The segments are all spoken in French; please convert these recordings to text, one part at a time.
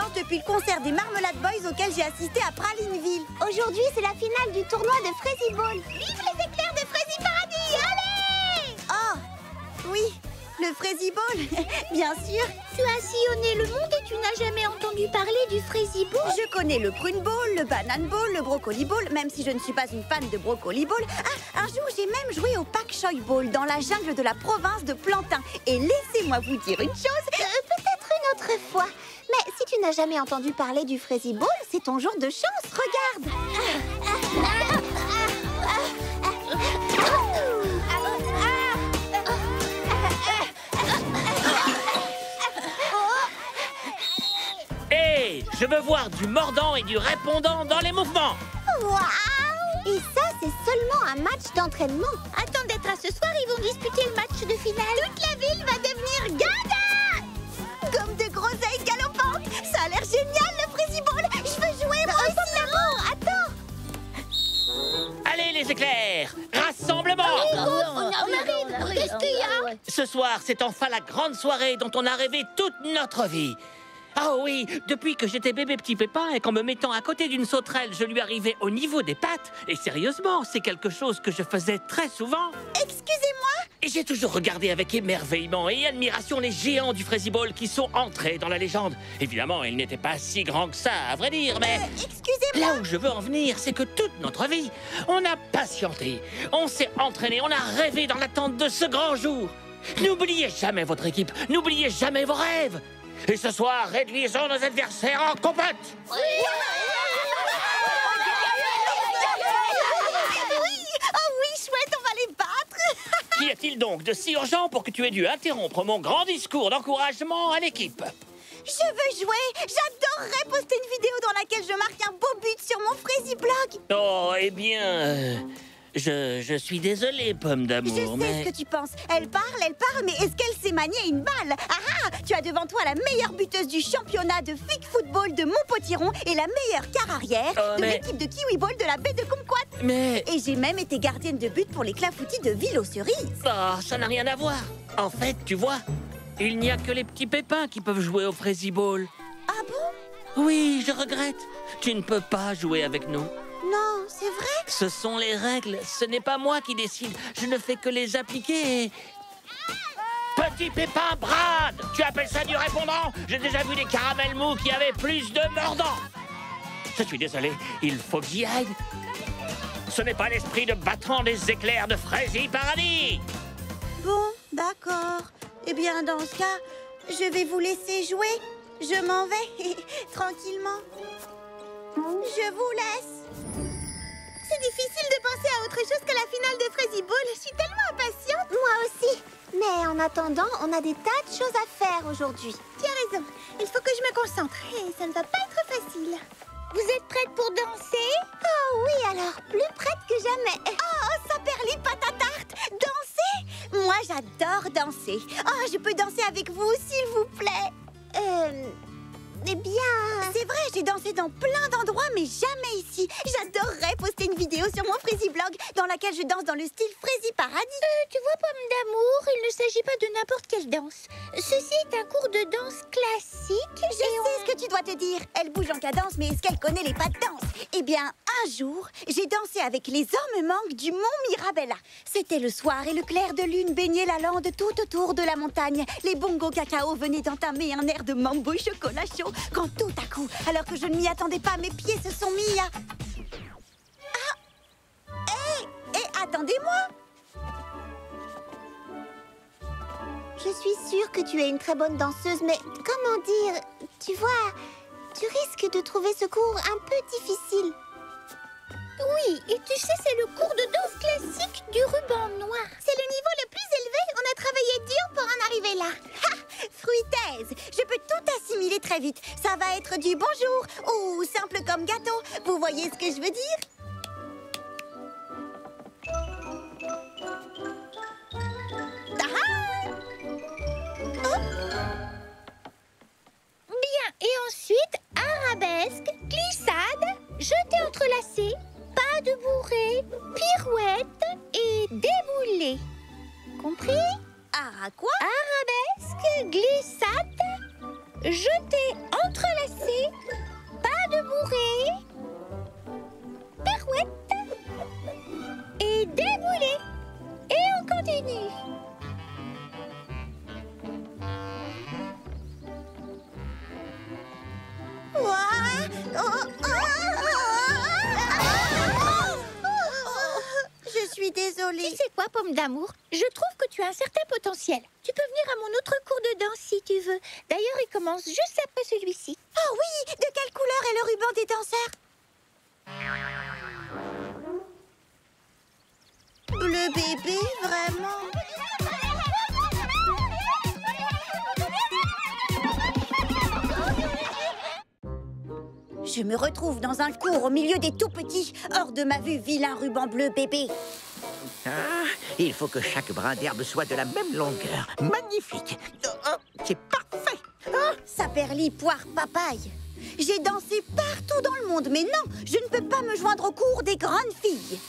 ambiance depuis le concert des Marmelade Boys auquel j'ai assisté à Pralineville. Aujourd'hui, c'est la finale du tournoi de Frizzy Ball. Vive les éclairs de Frizzy Paradis! Allez! Oh, oui, le Frizzy Ball, bien sûr. Tu as sillonné le monde et tu n'as jamais entendu parler du Frizzy Ball? Je connais le Prune Ball, le Banane Ball, le Brocoli Ball, même si je ne suis pas une fan de Brocoli Ball. Ah, un jour, j'ai même joué au Pak Choi Ball dans la jungle de la province de Plantain. Et laissez-moi vous dire une chose. Peut-être une autre fois. Mais si tu n'as jamais entendu parler du Frizzy Ball, c'est ton jour de chance, regarde. Hé, je veux voir du mordant et du répondant dans les mouvements. Waouh! Et ça, c'est seulement un match d'entraînement. Attends d'être à ce soir, ils vont disputer le match de finale. Toute la ville va devenir gaga! Comme de groseilles galopantes. Ça a l'air génial, le Frizzy Ball. Je veux jouer, moi aussi, l'amour. Attends. Allez les éclairs, rassemblement. On arrive! Qu'est-ce qu'il y a? Ce soir, c'est enfin la grande soirée dont on a rêvé toute notre vie. Ah oui, depuis que j'étais bébé petit pépin et qu'en me mettant à côté d'une sauterelle, je lui arrivais au niveau des pattes. Et sérieusement, c'est quelque chose que je faisais très souvent. Excusez-moi. Et j'ai toujours regardé avec émerveillement et admiration les géants du Frizzy Ball qui sont entrés dans la légende. Évidemment, ils n'étaient pas si grands que ça, à vrai dire, mais... Excusez-moi. Là où je veux en venir, c'est que toute notre vie, on a patienté, on s'est entraîné, on a rêvé dans l'attente de ce grand jour. N'oubliez jamais votre équipe, n'oubliez jamais vos rêves. Et ce soir, réduisons nos adversaires en compote. Oui. Oh oui, chouette, on va les battre. Qu'y a-t-il donc de si urgent pour que tu aies dû interrompre mon grand discours d'encouragement à l'équipe? Je veux jouer. J'adorerais poster une vidéo dans laquelle je marque un beau but sur mon Frizzy Blog. Oh, eh bien... Je suis désolé, pomme d'amour, Je sais mais... ce que tu penses. Elle parle, mais est-ce qu'elle sait manier une balle? Ah, tu as devant toi la meilleure buteuse du championnat de Fig Football de Montpotiron et la meilleure quart arrière de l'équipe de Kiwi Ball de la baie de Kumquat. Mais... Et j'ai même été gardienne de but pour les clafoutis de Ville aux Cerises. Oh, ça n'a rien à voir. En fait, tu vois, il n'y a que les petits pépins qui peuvent jouer au Frizzy Ball. Ah bon? Oui, je regrette. Tu ne peux pas jouer avec nous. Non, c'est vrai? Ce sont les règles, ce n'est pas moi qui décide. Je ne fais que les appliquer et... Petit pépin Brad! Tu appelles ça du répondant? J'ai déjà vu des caramels mous qui avaient plus de mordants. Je suis désolé, il faut que j'y aille. Ce n'est pas l'esprit de battant des éclairs de Frizzy Paradis. Bon, d'accord. Eh bien, dans ce cas, je vais vous laisser jouer. Je m'en vais, tranquillement. Je vous laisse. C'est difficile de penser à autre chose que la finale de Frizzy Ball. Je suis tellement impatiente. Moi aussi. Mais en attendant, on a des tas de choses à faire aujourd'hui. Tu as raison. Il faut que je me concentre. Et ça ne va pas être facile. Vous êtes prête pour danser? Oh oui, alors, plus prête que jamais. Oh, Saperli patatarte! Danser? Moi, j'adore danser. Oh, je peux danser avec vous, s'il vous plaît. Eh bien... C'est vrai, j'ai dansé dans plein d'endroits, mais jamais ici. J'adorerais poster une vidéo sur mon Frizzy Blog dans laquelle je danse dans le style Frizzy Paradis. Tu vois, pomme d'amour, il ne s'agit pas de n'importe quelle danse. Ceci est un cours de danse classique. Je sais ce que tu dois te dire. Elle bouge en cadence, mais est-ce qu'elle connaît les pas de danse? Eh bien, un jour, j'ai dansé avec les ormes-mangues du mont Mirabella. C'était le soir et le clair de lune baignait la lande tout autour de la montagne. Les bongos cacao venaient d'entamer un air de mambo et chocolat chaud quand tout à coup, alors que je ne m'y attendais pas, mes pieds se sont mis à... Ah! Hé, attendez-moi! Je suis sûre que tu es une très bonne danseuse, mais comment dire? Tu vois, tu risques de trouver ce cours un peu difficile. Oui, et tu sais, c'est le cours de danse classique du ruban noir. C'est le niveau le plus élevé. On a travaillé dur pour en arriver là. Ha! Fruitaise! Je peux tout assimiler très vite. Ça va être du bonjour ou simple comme gâteau. Vous voyez ce que je veux dire? Bien, et ensuite, arabesque, glissade, jeté entrelacé, pas de bourrée, pirouette et déboulé. Compris? Ah, quoi? Arabesque, glissade, jeté entrelacé, désolée. Tu sais quoi, Pomme d'amour? Je trouve que tu as un certain potentiel. Tu peux venir à mon autre cours de danse si tu veux. D'ailleurs, il commence juste après celui-ci. Oh oui, de quelle couleur est le ruban des danseurs? Bleu bébé, vraiment? Je me retrouve dans un cours au milieu des tout-petits, hors de ma vue, vilain ruban bleu bébé. Ah, il faut que chaque brin d'herbe soit de la même longueur. Magnifique. C'est parfait. Saperli, poire, papaye. J'ai dansé partout dans le monde, mais non, je ne peux pas me joindre au cours des grandes filles.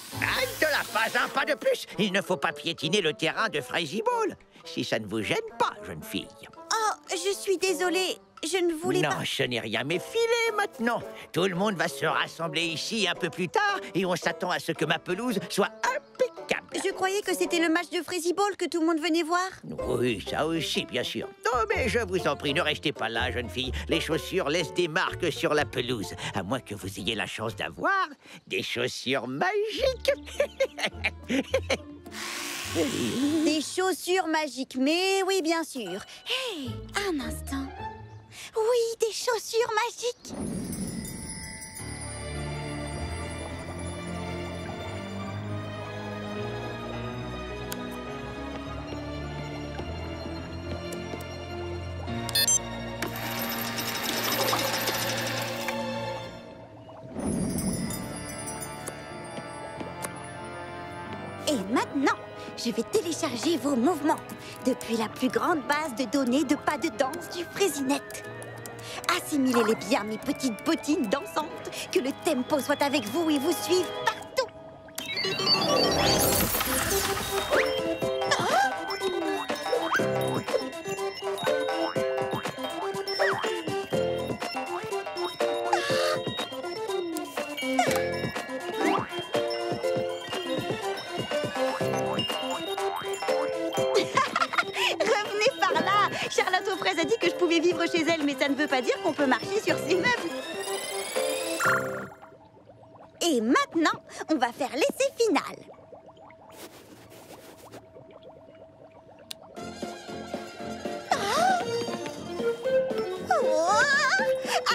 De la pas un pas de plus. Il ne faut pas piétiner le terrain de Crazy Ball. Si ça ne vous gêne pas, jeune fille. Oh, je suis désolée, je ne voulais pas... Non, ce n'est rien, mais filez maintenant. Tout le monde va se rassembler ici un peu plus tard et on s'attend à ce que ma pelouse soit impeccable. Je croyais que c'était le match de Crazy Ball que tout le monde venait voir. Oui, ça aussi, bien sûr. Non, mais je vous en prie, ne restez pas là, jeune fille. Les chaussures laissent des marques sur la pelouse. À moins que vous ayez la chance d'avoir des chaussures magiques. Des chaussures magiques, mais oui, bien sûr. Hey, un instant. Oui, des chaussures magiques. Et maintenant, je vais télécharger vos mouvements depuis la plus grande base de données de pas de danse du Fraisinnet. Assimilez-les bien, mes petites bottines dansantes, que le tempo soit avec vous et vous suive partout. Revenez par là. Charlotte aux fraises a dit que je pouvais vivre chez elle, mais ça ne veut pas dire qu'on peut marcher sur ses meubles. Et maintenant, on va faire l'essai final. Oh,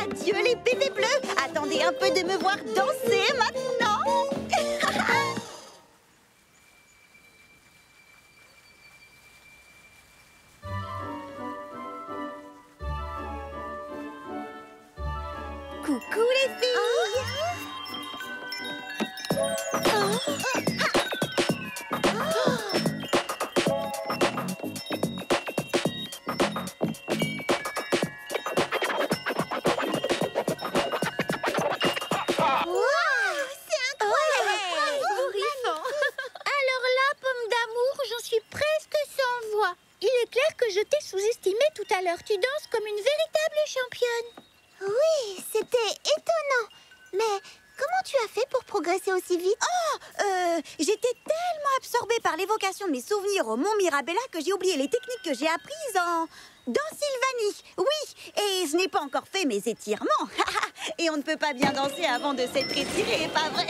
adieu les bébés bleus. Attendez un peu de me voir danser maintenant. Coucou les filles. Alors là, Pomme d'amour, j'en suis presque sans voix. Il est clair que je t'ai sous-estimé tout à l'heure. Tu danses comme une véritable championne. Oui, c'était étonnant. Mais comment tu as fait pour progresser aussi vite? J'étais tellement absorbée par l'évocation de mes souvenirs au Mont Mirabella que j'ai oublié les techniques que j'ai apprises dans Sylvanie. Oui, et je n'ai pas encore fait mes étirements. Et on ne peut pas bien danser avant de s'être étiré, pas vrai?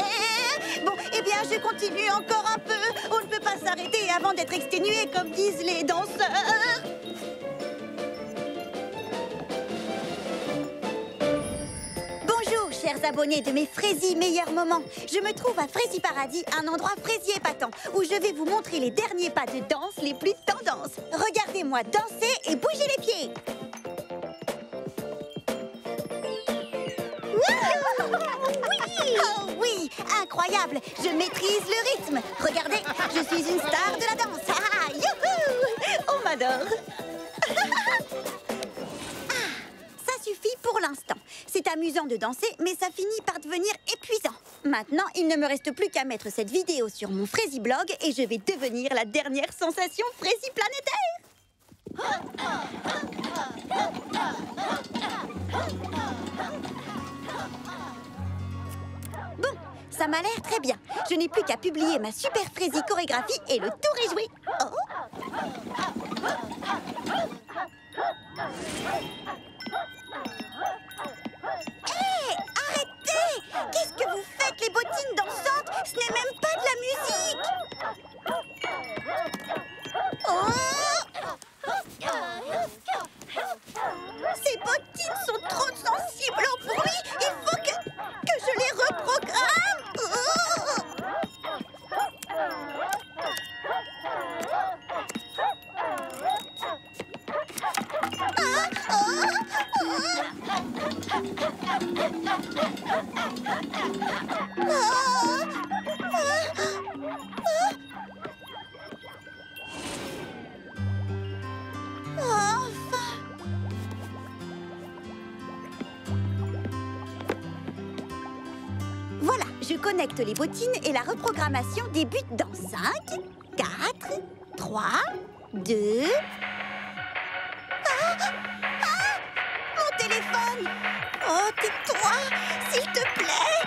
Bon, eh bien, je continue encore un peu. On ne peut pas s'arrêter avant d'être exténué, comme disent les danseurs. Bonjour, chers abonnés de mes Fraisies meilleurs moments. Je me trouve à Fraisie Paradis, un endroit fraisier épatant, où je vais vous montrer les derniers pas de danse les plus tendances. Regardez-moi danser et bouger les pieds. Oui! Oh oui, incroyable. Je maîtrise le rythme. Regardez, je suis une star de la danse. Ah, youhou! On m'adore. Ça suffit pour l'instant. C'est amusant de danser, mais ça finit par devenir épuisant. Maintenant, il ne me reste plus qu'à mettre cette vidéo sur mon Fraisie blog et je vais devenir la dernière sensation Fraisie planétaire. Bon, ça m'a l'air très bien. Je n'ai plus qu'à publier ma super Fraisie chorégraphie et le tour est joué. Oh. Hé, arrêtez! Qu'est-ce que vous faites, les bottines dansantes? Ce n'est même pas de la musique! Voilà, je connecte les bottines et la reprogrammation débute dans 5, 4, 3, 2... Mon téléphone! Oh, tais-toi, s'il te plaît!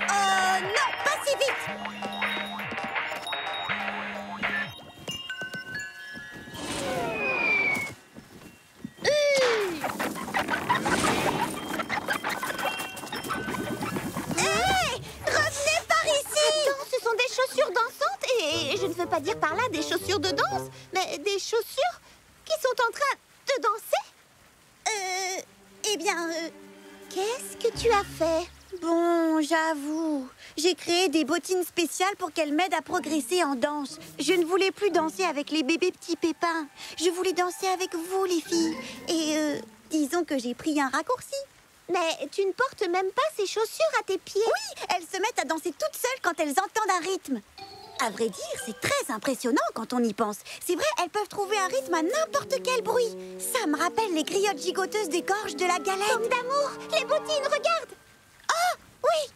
Oh non, pas si vite! Je ne veux pas dire par là des chaussures de danse, mais des chaussures qui sont en train de danser. Eh bien, qu'est-ce que tu as fait? Bon, j'avoue, j'ai créé des bottines spéciales pour qu'elles m'aident à progresser en danse. Je ne voulais plus danser avec les bébés petits pépins. Je voulais danser avec vous, les filles. Et disons que j'ai pris un raccourci. Mais tu ne portes même pas ces chaussures à tes pieds. Oui, elles se mettent à danser toutes seules quand elles entendent un rythme. À vrai dire, c'est très impressionnant quand on y pense. C'est vrai, elles peuvent trouver un rythme à n'importe quel bruit. Ça me rappelle les griottes gigoteuses des gorges de la galette. Pomme d'amour, les bottines, regarde. Oh, oui.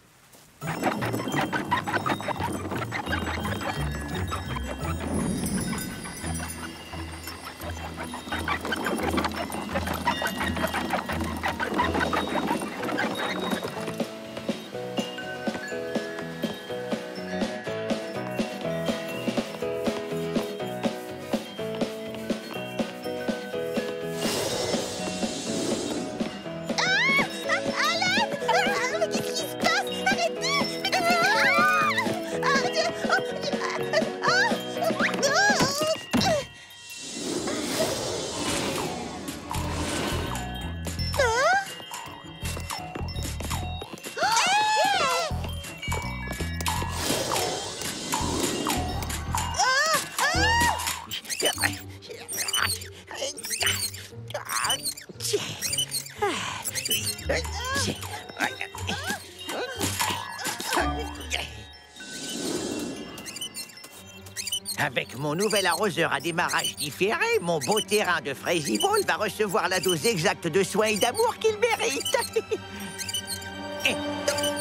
Avec mon nouvel arroseur à démarrage différé, mon beau terrain de Frazy Ball va recevoir la dose exacte de soins et d'amour qu'il mérite.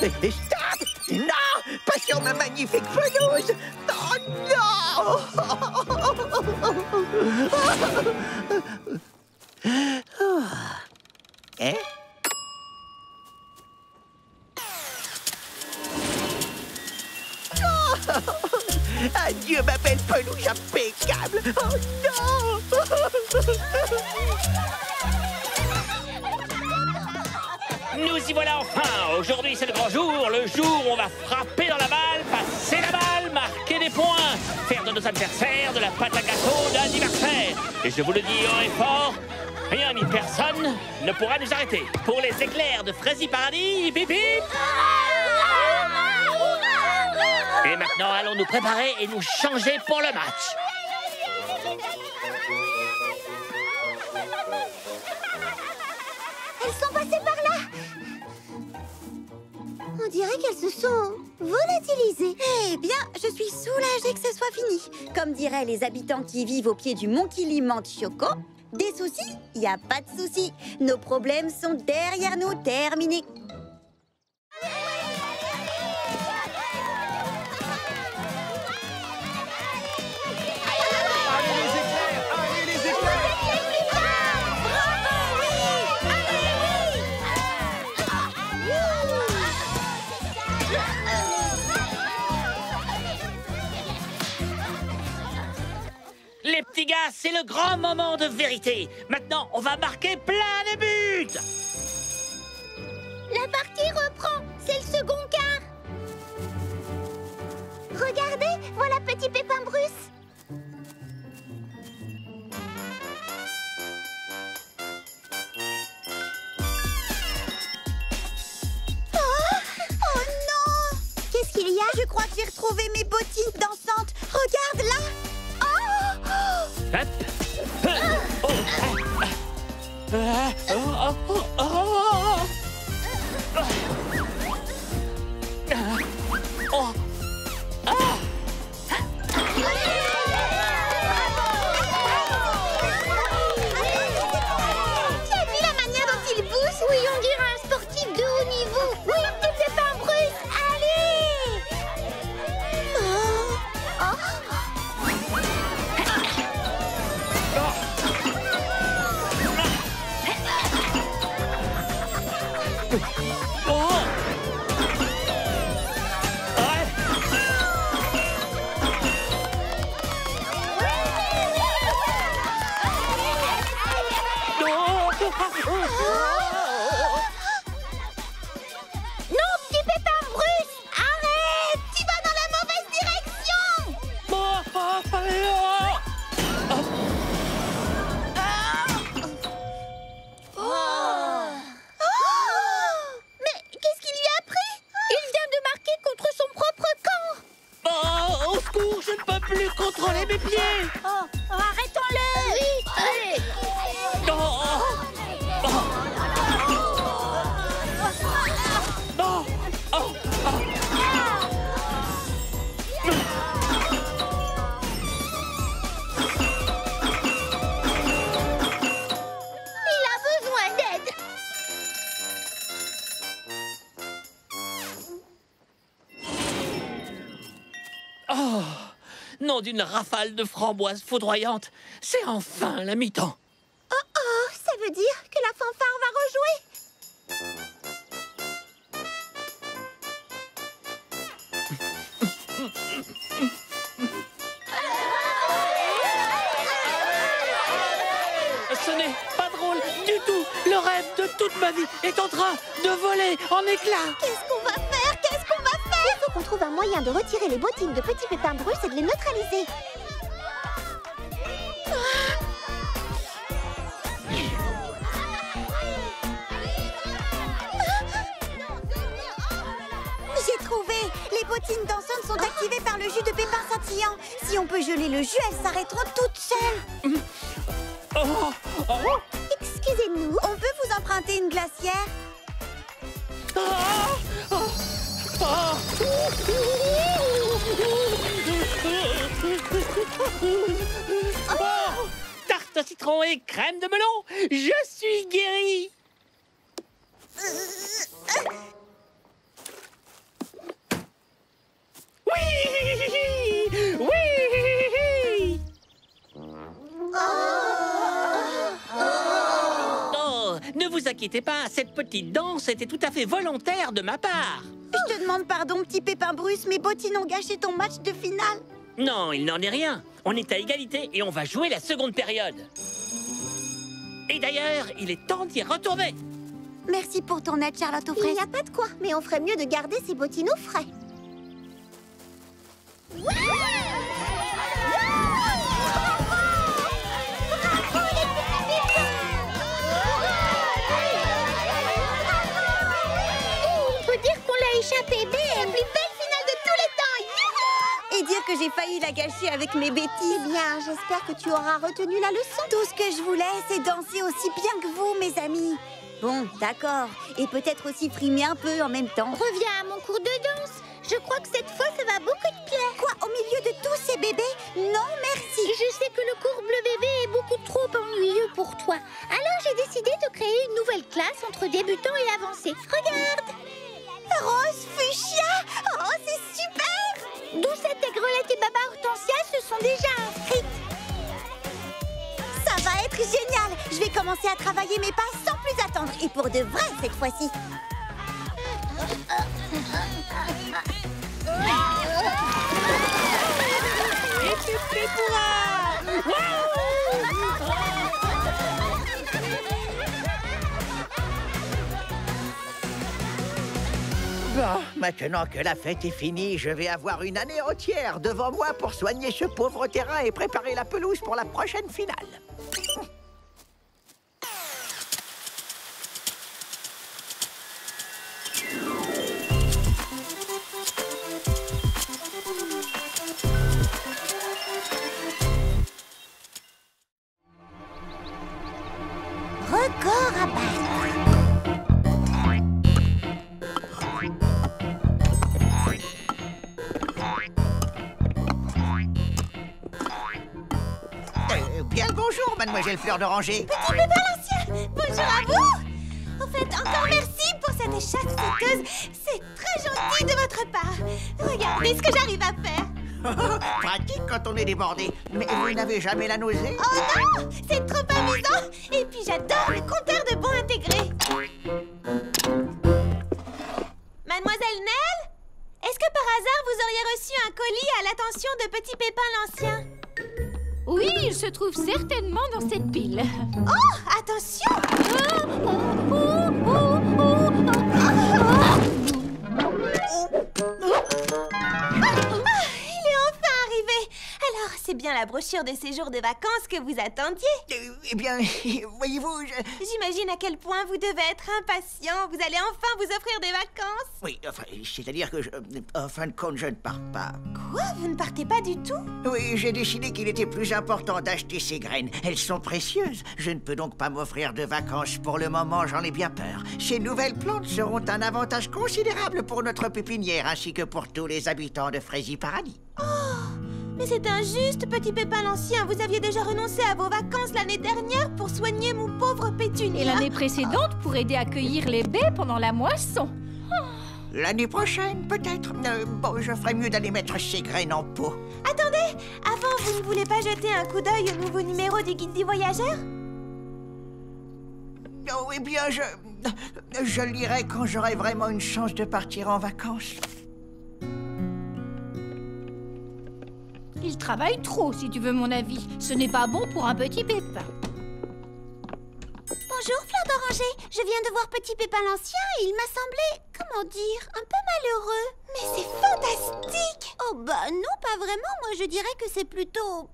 Stop! Non! Pas sur ma magnifique pelouse! Oh non! Hein? Adieu, ma belle peluche impeccable! Oh non! Nous y voilà enfin! Aujourd'hui, c'est le grand jour, le jour où on va frapper dans la balle, passer la balle, marquer des points, faire de nos adversaires de la pâte à gâteau d'anniversaire. Et je vous le dis haut et fort, rien ni personne ne pourra nous arrêter. Pour les éclairs de Frazy Paradis, bip bip! Et maintenant, allons nous préparer et nous changer pour le match. Elles sont passées par là. On dirait qu'elles se sont volatilisées. Eh bien, je suis soulagée que ce soit fini. Comme diraient les habitants qui vivent au pied du mont Kilimanjaro, des soucis, il n'y a pas de soucis. Nos problèmes sont derrière nous, terminés. Les petits gars, c'est le grand moment de vérité. Maintenant, on va marquer plein de buts. La partie reprend. C'est le second quart. Regardez, voilà petit Pépin Bruce. Oh non! Qu'est-ce qu'il y a? Je crois que j'ai retrouvé mes bottines dansantes. Regarde là! Oh! Hop. Oh. Oh. Oui, on dirait un sportif de haut niveau. Oui, tu fais pas un Bruce. Allez. Non, petit pépin Bruce, arrête. Tu vas dans la mauvaise direction. Mais qu'est-ce qu'il lui a pris? Il vient de marquer contre son propre camp. Oh, au secours, je ne peux plus contrôler mes pieds. Oh, arrêtons-le. Vite, allez. Non. Il a besoin d'aide. Oh, nom d'une rafale de framboises foudroyantes. C'est enfin la mi-temps. Oh, ça veut dire que la fanfare va rejouer. Ce n'est pas drôle du tout. Le rêve de toute ma vie est en train de voler en éclats. Qu'est-ce qu'on va faire? Qu'est-ce qu'on va faire? Il faut qu'on trouve un moyen de retirer les bottines de Petit Pépin Bruce et de les neutraliser. J'ai trouvé. Les bottines danseuses sont activées par le jus de pépins scintillant. Si on peut geler le jus, elles s'arrêteront toutes seules. Oh, oh, Excusez-nous. On peut vous emprunter une glacière? oh, oh. Tarte au citron et crème de melon, je suis guéri. Oui, oui. Oh, ne vous inquiétez pas, cette petite danse était tout à fait volontaire de ma part. Je te demande pardon, petit pépin Bruce, mes bottines ont gâché ton match de finale. Non, il n'en est rien. On est à égalité et on va jouer la seconde période. Et d'ailleurs, il est temps d'y retourner. Merci pour ton aide, Charlotte aux Il fraises. n'y a pas de quoi, mais on ferait mieux de garder ces bottines au frais. On peut dire qu'on l'a échappé belle. La plus belle finale de tous les temps. Youhou! Et dire que j'ai failli la gâcher avec mes bêtises. Eh bien, j'espère que tu auras retenu la leçon. Tout ce que je voulais, c'est danser aussi bien que vous, mes amis. Bon, d'accord. Et peut-être aussi frimer un peu en même temps. Reviens à mon cours de danse. Je crois que cette fois, ça va beaucoup te plaire. Quoi, au milieu de tous ces bébés? Non, merci. Je sais que le cours bleu bébé est beaucoup trop ennuyeux pour toi. Alors j'ai décidé de créer une nouvelle classe entre débutants et avancés. Regarde! Rose fuchsia. Oh, c'est super. Doucette, Aigrelette et Baba Hortensia se sont déjà inscrites. Ça va être génial. Je vais commencer à travailler mes pas sans plus attendre. Et pour de vrai cette fois-ci. Et tu fais pour Bon, maintenant que la fête est finie, je vais avoir une année entière devant moi pour soigner ce pauvre terrain et préparer la pelouse pour la prochaine finale. Bien le bonjour, mademoiselle Fleur d'Oranger. Petit Pépin l'Ancien, bonjour à vous. Au fait, encore merci pour cette chasse sauteuse. C'est très gentil de votre part. Regardez ce que j'arrive à faire. Pratique quand on est débordé. Mais vous n'avez jamais la nausée? Oh non, c'est trop amusant. Et puis j'adore le compteur de bons intégrés. Mademoiselle Nell, est-ce que par hasard vous auriez reçu un colis à l'attention de Petit Pépin l'Ancien? Oui, il se trouve certainement dans cette pile. Oh, attention! Il est enfin arrivé. Alors, c'est bien la brochure de séjour de vacances que vous attendiez? Eh bien, voyez-vous, J'imagine à quel point vous devez être impatient. Vous allez enfin vous offrir des vacances. Oui, enfin, c'est-à-dire que, en fin de compte, je ne pars pas. Quoi? Vous ne partez pas du tout? Oui, j'ai décidé qu'il était plus important d'acheter ces graines. Elles sont précieuses. Je ne peux donc pas m'offrir de vacances pour le moment, j'en ai bien peur. Ces nouvelles plantes seront un avantage considérable pour notre pépinière ainsi que pour tous les habitants de Frazy Paradis. Mais c'est injuste, Petit Pépin l'Ancien. Vous aviez déjà renoncé à vos vacances l'année dernière pour soigner mon pauvre Pétunia. Et l'année précédente pour aider à cueillir les baies pendant la moisson. L'année prochaine, peut-être. Bon, je ferais mieux d'aller mettre ces graines en pot. Attendez, avant, vous ne voulez pas jeter un coup d'œil au nouveau numéro du Guide du Voyageur? Oh, eh bien, je le lirai quand j'aurai vraiment une chance de partir en vacances. Il travaille trop, si tu veux mon avis. Ce n'est pas bon pour un petit pépin. Bonjour, Fleur d'Oranger. Je viens de voir Petit Pépin l'Ancien et il m'a semblé, comment dire, un peu malheureux. Mais c'est fantastique! Oh bah non, pas vraiment. Moi, je dirais que c'est plutôt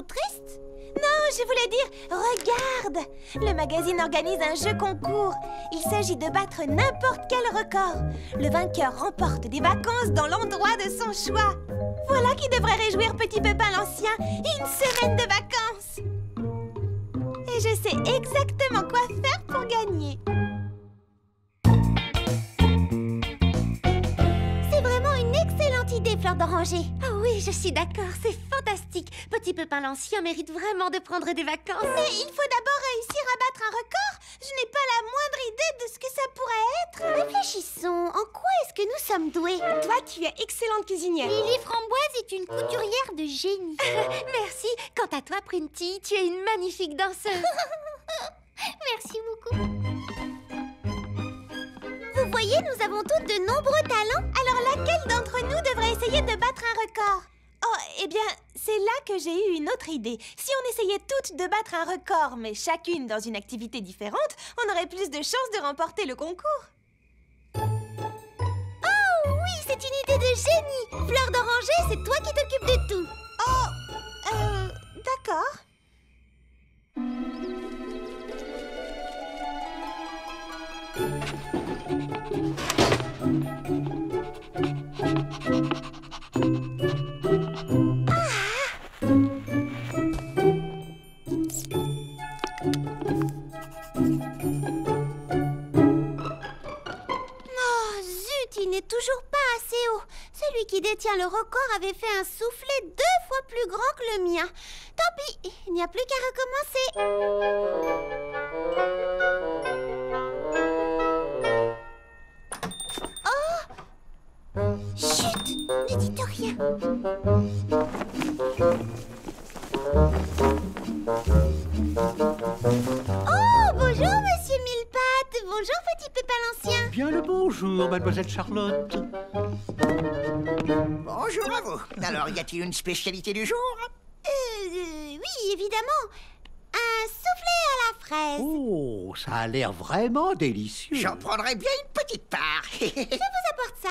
triste. Non, je voulais dire, regarde! Le magazine organise un jeu concours. Il s'agit de battre n'importe quel record. Le vainqueur remporte des vacances dans l'endroit de son choix. Voilà qui devrait réjouir Petit Pépin l'Ancien. Une semaine de vacances! Et je sais exactement quoi faire pour gagner. C'est vraiment une excellente idée, Fleur d'Oranger. Ah oui, je suis d'accord, c'est fantastique. Petit Pépin l'Ancien mérite vraiment de prendre des vacances. Mais il faut d'abord réussir à battre un record. Je n'ai pas la moindre idée de ce que ça pourrait être. Réfléchissons, en quoi est-ce que nous sommes doués? Toi, tu es excellente cuisinière. Lily Framboise est une couturière de génie. Merci. Quant à toi, Prunty, tu es une magnifique danseuse. Merci beaucoup. Vous voyez, nous avons toutes de nombreux talents. Alors laquelle d'entre nous devrait essayer de battre un record? Oh, eh bien, c'est là que j'ai eu une autre idée. Si on essayait toutes de battre un record, mais chacune dans une activité différente, on aurait plus de chances de remporter le concours. Oh oui, c'est une idée de génie. Fleur d'Oranger, c'est toi qui t'occupes de tout. Oh, d'accord. Il n'est toujours pas assez haut. Celui qui détient le record avait fait un soufflet 2 fois plus grand que le mien. Tant pis, il n'y a plus qu'à recommencer. Oh! Chut! Ne dites rien. Oh, bonjour, monsieur Millepattes. Bonjour, Petit Pépin l'Ancien. Bien le bonjour, mademoiselle Charlotte. Bonjour à vous. Alors, y a-t-il une spécialité du jour? Oui, évidemment. Un soufflé à la fraise. Oh, ça a l'air vraiment délicieux. J'en prendrai bien une petite part. Je vous apporte ça.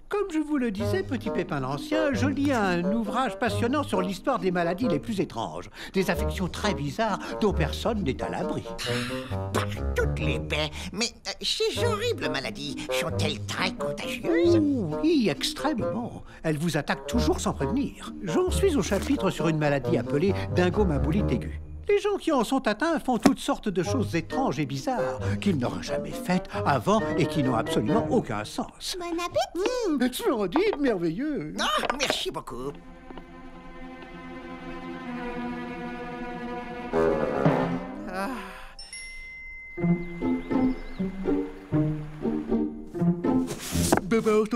Comme je vous le disais, Petit Pépin l'Ancien, je lis un ouvrage passionnant sur l'histoire des maladies les plus étranges. Des affections très bizarres dont personne n'est à l'abri. Par toutes les baies. Mais ces horribles maladies sont-elles très contagieuses? Oh, oui, extrêmement. Elles vous attaquent toujours sans prévenir. J'en suis au chapitre sur une maladie appelée dingomaboulite aiguë. Les gens qui en sont atteints font toutes sortes de choses étranges et bizarres qu'ils n'auraient jamais faites avant et qui n'ont absolument aucun sens. Bon appétit. Splendide, merveilleux. Ah, merci beaucoup.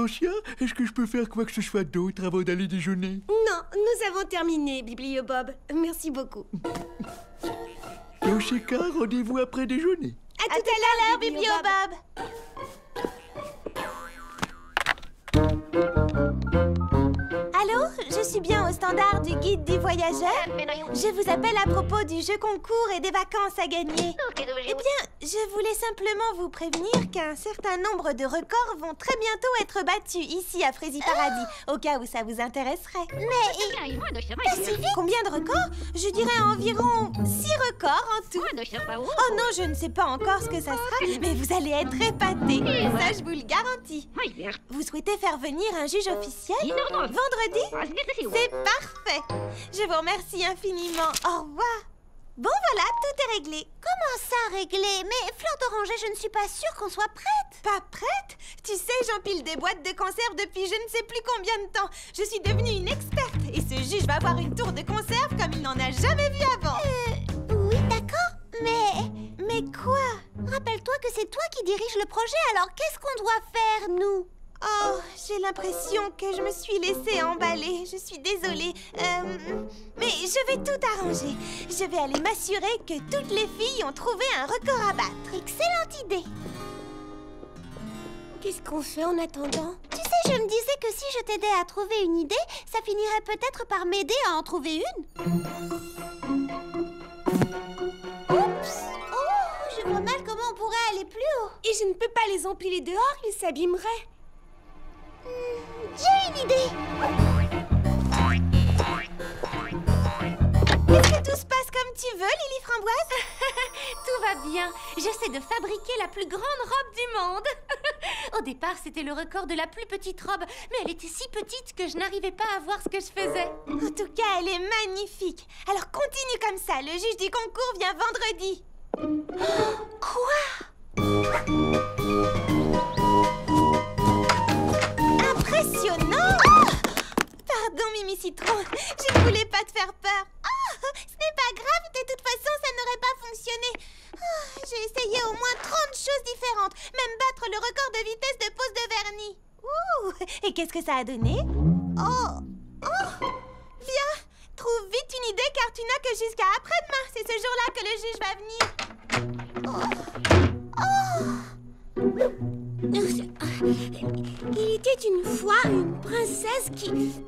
Ancien, est-ce que je peux faire quoi que ce soit d'autre avant d'aller déjeuner? Non, nous avons terminé, Bibliobob. Merci beaucoup. Dans ces cas, rendez-vous après déjeuner. À tout à l'heure, Bibliobob. Allô, je suis bien au standard du guide du voyageur. Je vous appelle à propos du jeu concours et des vacances à gagner. Eh bien, je voulais simplement vous prévenir qu'un certain nombre de records vont très bientôt être battus ici à Frézy Paradis, au cas où ça vous intéresserait. Mais pas si vite. Combien de records? Je dirais environ 6 records en tout. Oh non, je ne sais pas encore ce que ça sera, mais vous allez être épatés. Ça, je vous le garantis. Vous souhaitez faire venir un juge officiel? Vendredi? C'est parfait. Je vous remercie infiniment. Au revoir. Bon, voilà, tout est réglé. Comment ça, réglé? Mais Fleur d'Oranger, je ne suis pas sûre qu'on soit prête. Pas prête? Tu sais, j'empile des boîtes de conserve depuis je ne sais plus combien de temps. Je suis devenue une experte. Et ce juge va avoir une tour de conserve comme il n'en a jamais vu avant. Oui, d'accord. Mais quoi? Rappelle-toi que c'est toi qui dirige le projet, alors qu'est-ce qu'on doit faire, nous? Oh, j'ai l'impression que je me suis laissée emballer. Je suis désolée. Mais je vais tout arranger. Je vais aller m'assurer que toutes les filles ont trouvé un record à battre. Excellente idée. Qu'est-ce qu'on fait en attendant? Tu sais, je me disais que si je t'aidais à trouver une idée, ça finirait peut-être par m'aider à en trouver une. Oups! Oh, je vois mal comment on pourrait aller plus haut. Et je ne peux pas les empiler dehors, ils s'abîmeraient. J'ai une idée. Est-ce que tout se passe comme tu veux, Lily Framboise? Tout va bien. J'essaie de fabriquer la plus grande robe du monde. Au départ, c'était le record de la plus petite robe, mais elle était si petite que je n'arrivais pas à voir ce que je faisais. En tout cas, elle est magnifique. Alors continue comme ça. Le juge du concours vient vendredi. Quoi? Impressionnant! Pardon, Mimi Citron, je ne voulais pas te faire peur. Ce n'est pas grave, de toute façon, ça n'aurait pas fonctionné. J'ai essayé au moins 30 choses différentes, même battre le record de vitesse de pose de vernis. Et qu'est-ce que ça a donné? Viens, trouve vite une idée car tu n'as que jusqu'à après-demain. C'est ce jour-là que le juge va venir. Il était une fois une princesse qui vivait...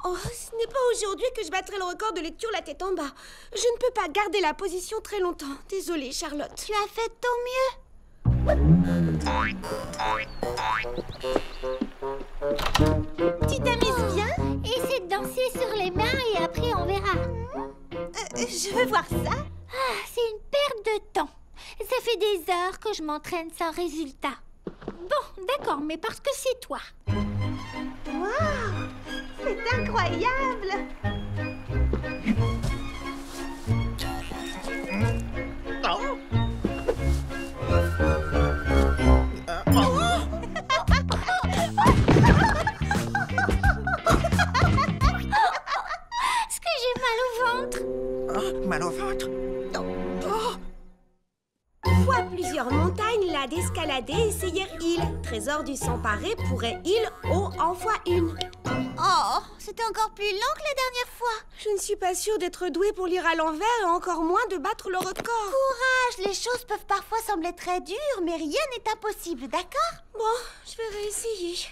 Oh, ce n'est pas aujourd'hui que je battrai le record de lecture la tête en bas. Je ne peux pas garder la position très longtemps. Désolée, Charlotte. Tu as fait de ton mieux. Tu t'amuses bien? Essaie de danser sur les mains et après on verra. Je veux voir ça. C'est une perte de temps. Ça fait des heures que je m'entraîne sans résultat. Bon, d'accord, mais parce que c'est toi. Waouh! C'est incroyable! Est-ce que j'ai mal au ventre? Mal au ventre? Fois plusieurs montagnes, la d'escalader, essayer île. Trésor du sans-paré pourrait île haut en fois une. Oh, c'était encore plus long que la dernière fois. Je ne suis pas sûre d'être douée pour lire à l'envers et encore moins de battre le record. Courage, les choses peuvent parfois sembler très dures, mais rien n'est impossible, d'accord? Bon, je vais réessayer.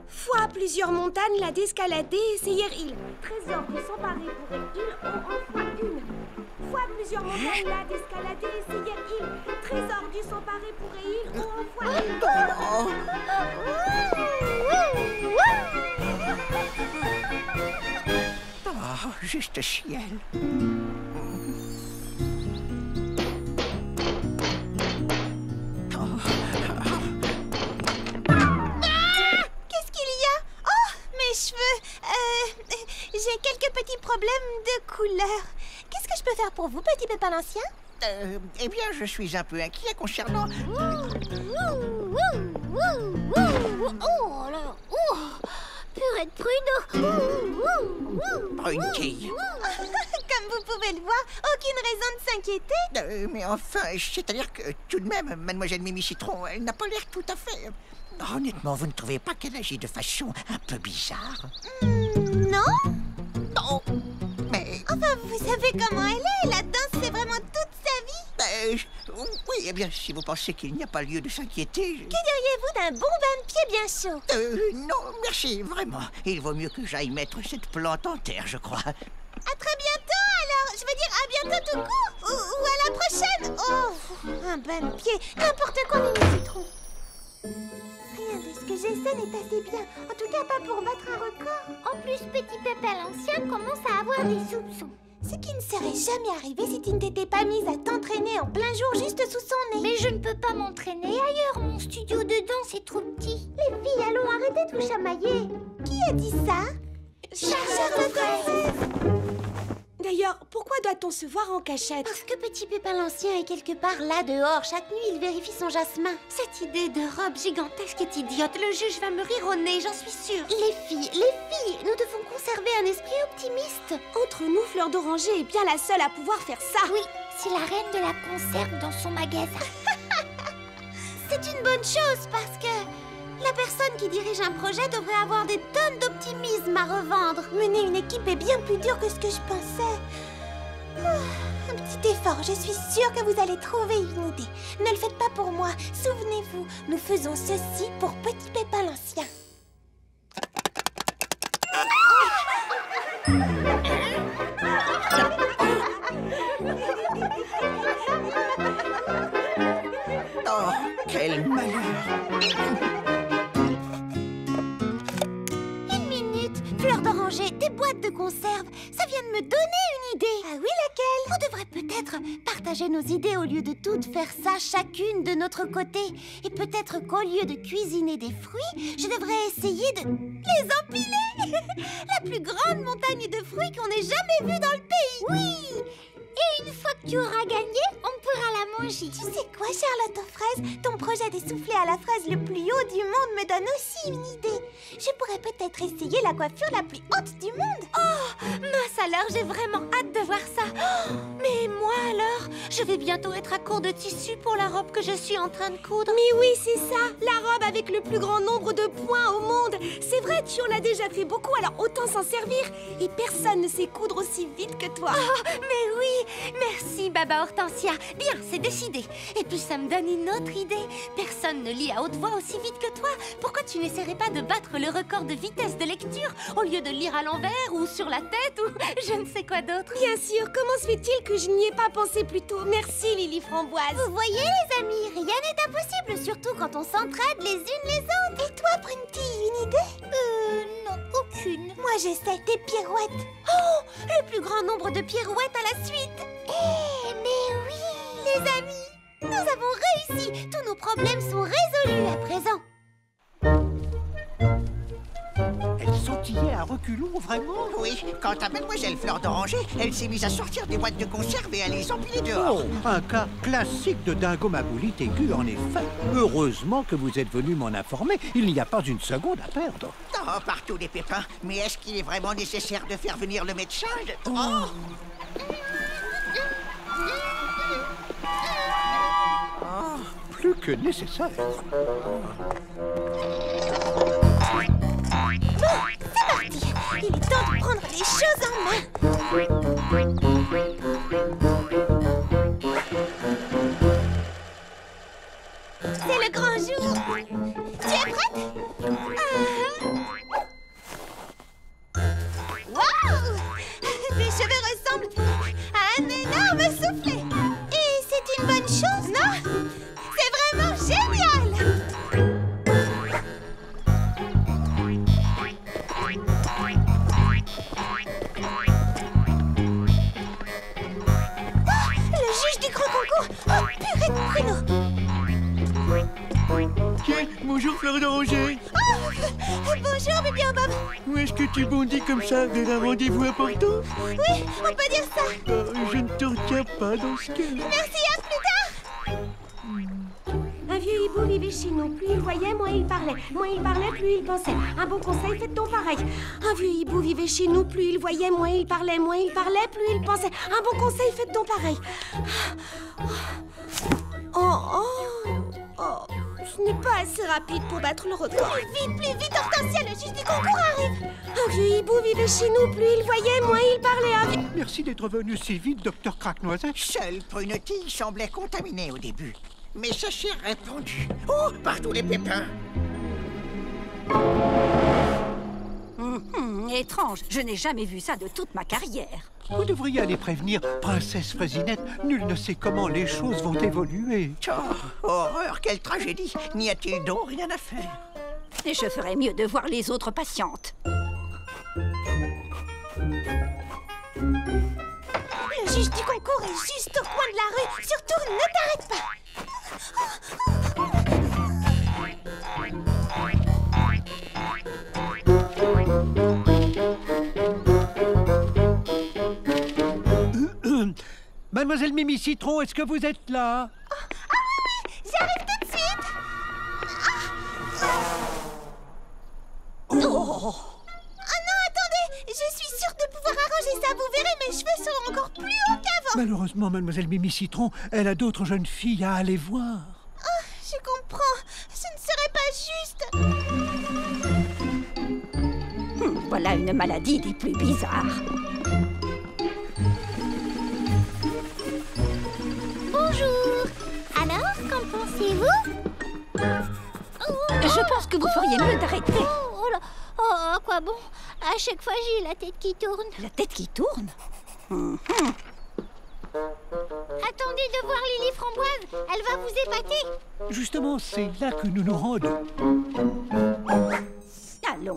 Fois plusieurs montagnes, la d'escalader, essayer île. Trésor du sans-paré pourrait île haut en fois une. Fois plusieurs montagnes, la d'escalader, essayer île. Trésor du sans-paré pourrait île haut en fois une. Juste ciel. Qu'est-ce qu'il y a? Oh, mes cheveux. J'ai quelques petits problèmes de couleur. Qu'est-ce que je peux faire pour vous, petit pépin l'ancien? Eh bien, je suis un peu inquiet concernant... Oh là! Purée de pruneau! Brunetille. Comme vous pouvez le voir, aucune raison de s'inquiéter. Mais enfin, c'est-à-dire que tout de même, mademoiselle Mimi Citron, elle n'a pas l'air tout à fait... Honnêtement, vous ne trouvez pas qu'elle agit de façon un peu bizarre? Non? Non. Mais... Enfin, vous savez comment elle est. La danse, c'est vraiment toute sa vie. Oui, eh bien, si vous pensez qu'il n'y a pas lieu de s'inquiéter... Que diriez-vous d'un bon bain de pied bien chaud? Non, merci, vraiment. Il vaut mieux que j'aille mettre cette plante en terre, je crois. À très bientôt, alors. Je veux dire à bientôt tout court. Ou à la prochaine. Oh, un bain de pied. N'importe quoi, Mimi Citron. Rien de ce que j'essaie n'est assez bien. En tout cas, pas pour battre un record. En plus, Petit Pépin l'Ancien commence à avoir des soupçons. Ce qui ne serait jamais arrivé si tu ne t'étais pas mise à t'entraîner en plein jour juste sous son nez. Mais je ne peux pas m'entraîner ailleurs. Mon studio de danse est trop petit. Les filles, allons arrêter de vous chamailler. Qui a dit ça? Charlotte de Fraises. D'ailleurs, pourquoi doit-on se voir en cachette? Parce que Petit Pépin l'Ancien est quelque part là dehors. Chaque nuit, il vérifie son jasmin. Cette idée de robe gigantesque est idiote. Le juge va me rire au nez, j'en suis sûre. Les filles, nous devons conserver un esprit optimiste. Entre nous, Fleur d'Oranger est bien la seule à pouvoir faire ça. Oui, c'est la reine de la conserve dans son magasin. C'est une bonne chose parce que la personne qui dirige un projet devrait avoir des tonnes d'optimisme à revendre. Mener une équipe est bien plus dur que ce que je pensais. Un petit effort, je suis sûre que vous allez trouver une idée. Ne le faites pas pour moi. Souvenez-vous, nous faisons ceci pour Petit Pépin l'Ancien. Oh, quel malheur! Fleur d'Oranger, des boîtes de conserve, ça vient de me donner une idée. Ah oui, laquelle? On devrait peut-être partager nos idées au lieu de toutes faire ça chacune de notre côté. Et peut-être qu'au lieu de cuisiner des fruits, je devrais essayer de les empiler. La plus grande montagne de fruits qu'on ait jamais vue dans le pays. Oui! Et une fois que tu auras gagné, on pourra la manger. Tu sais quoi, Charlotte aux fraises? Ton projet des soufflets à la fraise le plus haut du monde me donne aussi une idée. Je pourrais peut-être essayer la coiffure la plus haute du monde. Oh, mince alors, j'ai vraiment hâte de voir ça. Oh, mais moi alors, je vais bientôt être à court de tissu pour la robe que je suis en train de coudre. Mais oui, c'est ça, la robe avec le plus grand nombre de points au monde. C'est vrai, tu en as déjà fait beaucoup, alors autant s'en servir. Et personne ne sait coudre aussi vite que toi. Oh, mais oui, merci Baba Hortensia. Bien, c'est décidé. Et puis ça me donne une autre idée. Personne ne lit à haute voix aussi vite que toi. Pourquoi tu n'essaierais pas de battre le record de vitesse de lecture au lieu de lire à l'envers ou sur la tête ou je ne sais quoi d'autre? Bien sûr, comment se fait-il que je n'y ai pas pensé plus tôt? Merci Lily Framboise. Vous voyez les amis, rien n'est impossible, surtout quand on s'entraide les unes les autres. Et toi, Brunty, une idée? Non, aucune. Moi je sais, des pirouettes. Oh, le plus grand nombre de pirouettes à la suite. Mais oui, les amis, nous avons réussi. Tous nos problèmes sont résolus à présent. Elle sautillait à reculons, vraiment? Oui, quant à mademoiselle Fleur d'Oranger, elle s'est mise à sortir des boîtes de conserve et à les empiler dehors. Oh, un cas classique de dingo maboulite aiguë, en effet. Heureusement que vous êtes venu m'en informer. Il n'y a pas une seconde à perdre. Oh, partout des pépins. Mais est-ce qu'il est vraiment nécessaire de faire venir le médecin? Plus que nécessaire. C'est parti. Il est temps de prendre les choses en main. C'est le grand jour. Tu es prête? Waouh! Tes cheveux ressemblent à un énorme soufflet. Et c'est une bonne chose, non? C'est vraiment génial! Le juge du grand concours! Oh, purée de pruneaux! Tiens, bonjour Fleur d'Oranger. Oh, bonjour, bébé Bob. Où est-ce que tu bondis comme ça vers un rendez-vous important? Oui, on peut dire ça. Je ne te retiens pas dans ce cas. Merci, à plus tard. Un vieux vieux hibou vivait chez nous. Plus il voyait, moins il parlait. Moins il parlait, plus il pensait. Un bon conseil, faites donc pareil. Un vieux hibou vivait chez nous. Plus il voyait, moins il parlait. Moins il parlait, plus il pensait. Un bon conseil, faites donc pareil. Ce n'est pas assez rapide pour battre le record. Plus vite, Hortensia, le juge du concours arrive. Un vieux hibou vivait chez nous. Plus il voyait, moins il parlait. Merci d'être venu si vite, docteur Craque-Noisette. Seule Prunetille semblait contaminée au début. Mais ça s'est répandu. Oh, par tous les pépins. Étrange, je n'ai jamais vu ça de toute ma carrière. Vous devriez aller prévenir Princesse Fraisinette. Nul ne sait comment les choses vont évoluer. Oh, horreur, quelle tragédie. N'y a-t-il donc rien à faire? Et je ferais mieux de voir les autres patientes. Le juge du concours est juste au coin de la rue. Surtout, ne t'arrête pas. Mademoiselle Mimi Citron, est-ce que vous êtes là? Oui, j'arrive tout de suite. Oh non, attendez, je suis sûre de pouvoir arranger ça. Vous verrez, mes cheveux seront encore plus hauts qu'avant. Malheureusement, Mademoiselle Mimi Citron, elle a d'autres jeunes filles à aller voir. Oh, je comprends. Ce ne serait pas juste. Voilà une maladie des plus bizarres. Bonjour. Alors, qu'en pensez-vous? Je pense que vous feriez mieux d'arrêter. Oh là. Oh, à quoi bon? À chaque fois, j'ai la tête qui tourne. La tête qui tourne? Attendez de voir Lily Framboise. Elle va vous épater. Justement, c'est là que nous nous rendons.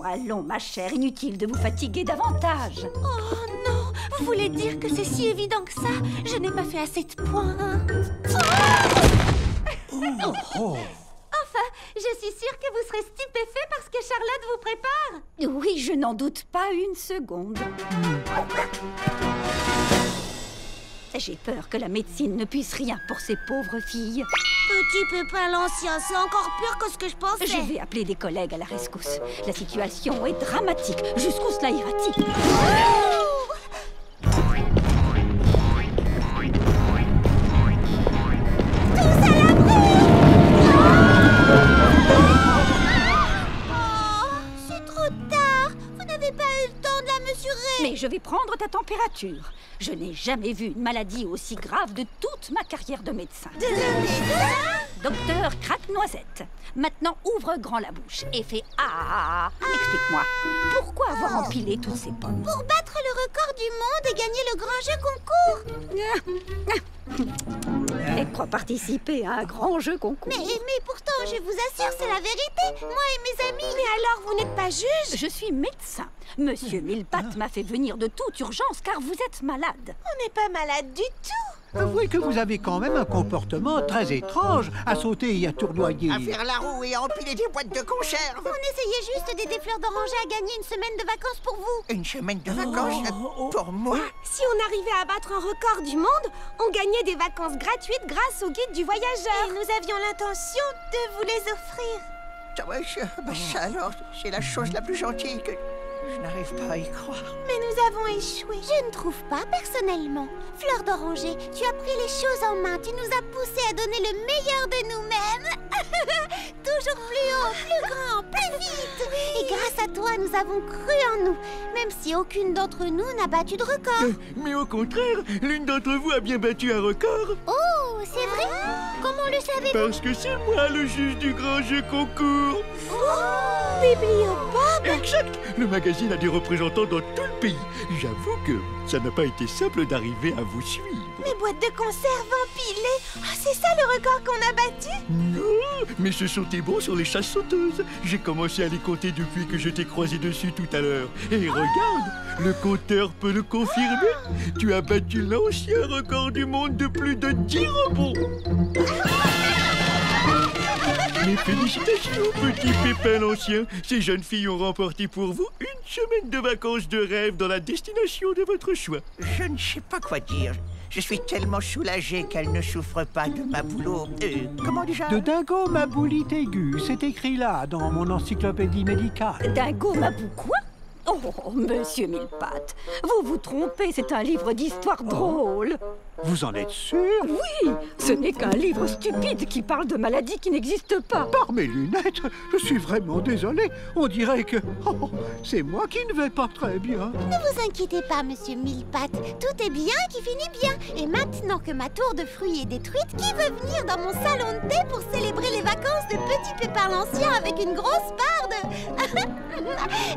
Allons, ma chère, inutile de vous fatiguer davantage. Oh non, vous voulez dire que c'est si évident que ça? Je n'ai pas fait assez de points. Enfin, je suis sûre que vous serez stupéfait parce que Charlotte vous prépare. Oui, je n'en doute pas une seconde. J'ai peur que la médecine ne puisse rien pour ces pauvres filles. Petit Pépin l'Ancien, c'est encore pire que ce que je pensais. Je vais appeler des collègues à la rescousse. La situation est dramatique. Jusqu'où cela ira-t-il? Mais je vais prendre ta température. Je n'ai jamais vu une maladie aussi grave de toute ma carrière de médecin. Docteur Craque-Noisette, maintenant ouvre grand la bouche et fais ah. Explique-moi, pourquoi avoir empilé toutes ces pommes? Pour battre le record du monde et gagner le grand jeu concours. Elle croit participer à un grand jeu concours. Mais pourtant, je vous assure, c'est la vérité. Moi et mes amis. Mais alors, vous n'êtes pas juge? Je suis médecin. Monsieur Millepattes m'a fait venir de toute urgence car vous êtes malade. On n'est pas malade du tout. Avouez que vous avez quand même un comportement très étrange à sauter et à tournoyer. À faire la roue et à empiler des boîtes de conserve. On essayait juste d'aider Fleur d'Oranger à gagner une semaine de vacances pour vous. Une semaine de vacances pour moi? Si on arrivait à battre un record du monde, on gagnait des vacances gratuites grâce au guide du voyageur. Et nous avions l'intention de vous les offrir. Ça alors, c'est la chose la plus gentille que... Je n'arrive pas à y croire. Mais nous avons échoué. Je ne trouve pas, personnellement. Fleur d'Oranger, tu as pris les choses en main. Tu nous as poussés à donner le meilleur de nous-mêmes. Toujours plus haut, plus grand, plus vite. Et grâce à toi, nous avons cru en nous. Même si aucune d'entre nous n'a battu de record. Mais au contraire, l'une d'entre vous a bien battu un record. Oh, c'est vrai? Comment le savez-vous? Parce que c'est moi le juge du grand jeu concours. Bibliobob! Exact. Le magazine a des représentants dans tout le pays. J'avoue que ça n'a pas été simple d'arriver à vous suivre. Mes boîtes de conserve empilées. C'est ça le record qu'on a battu? Non, mais ce sont tes bons sur les chasses sauteuses. J'ai commencé à les compter depuis que je t'ai croisé dessus tout à l'heure. Et regarde, le compteur peut le confirmer. Tu as battu l'ancien record du monde de plus de 10 rebonds. Mes félicitations, petit Pépin l'Ancien. Ces jeunes filles ont remporté pour vous une semaine de vacances de rêve dans la destination de votre choix. Je ne sais pas quoi dire. Je suis tellement soulagé qu'elle ne souffre pas de ma boulot. Comment déjà? De dingo maboulite aiguë, c'est écrit là, dans mon encyclopédie médicale. Dingo Mabou quoi? Oh, monsieur Millepattes, vous vous trompez, c'est un livre d'histoire drôle. Vous en êtes sûr? Oui, ce n'est qu'un livre stupide qui parle de maladies qui n'existent pas. Par mes lunettes, je suis vraiment désolé. On dirait que... Oh, c'est moi qui ne vais pas très bien. Ne vous inquiétez pas, monsieur Millepattes. Tout est bien qui finit bien. Et maintenant que ma tour de fruits est détruite, qui veut venir dans mon salon de thé pour célébrer les vacances de Petit Pépin l'Ancien avec une grosse part de...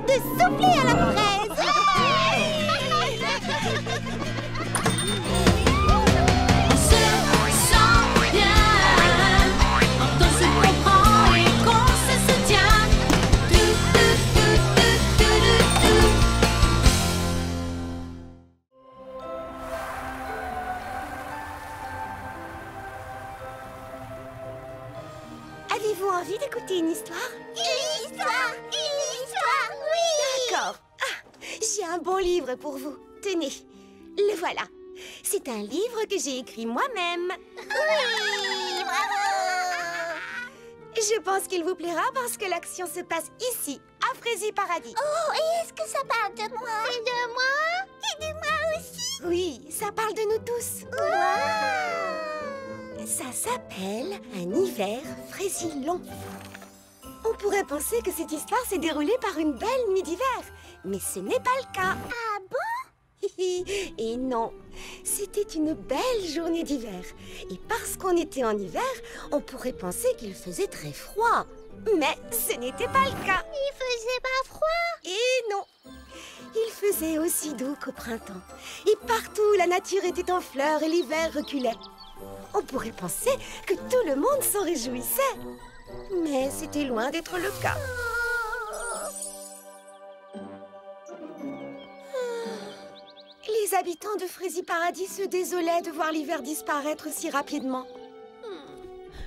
de soufflé à la fraise? Avez-vous envie d'écouter une histoire? Une histoire! Une histoire! Oui! D'accord. Ah, j'ai un bon livre pour vous. Tenez, le voilà. C'est un livre que j'ai écrit moi-même. Oui! Bravo! Je pense qu'il vous plaira parce que l'action se passe ici, à Frézy Paradis. Oh, et est-ce que ça parle de moi? Et de moi? Et de moi aussi? Oui, ça parle de nous tous. Wow! Ça s'appelle Un hiver fraisilon. On pourrait penser que cette histoire s'est déroulée par une belle nuit d'hiver, mais ce n'est pas le cas. Ah bon? Et non, c'était une belle journée d'hiver. Et parce qu'on était en hiver, on pourrait penser qu'il faisait très froid. Mais ce n'était pas le cas. Il faisait pas froid? Et non, il faisait aussi doux qu'au printemps. Et partout, la nature était en fleurs et l'hiver reculait. On pourrait penser que tout le monde s'en réjouissait. Mais c'était loin d'être le cas. Les habitants de Frézy Paradis se désolaient de voir l'hiver disparaître si rapidement.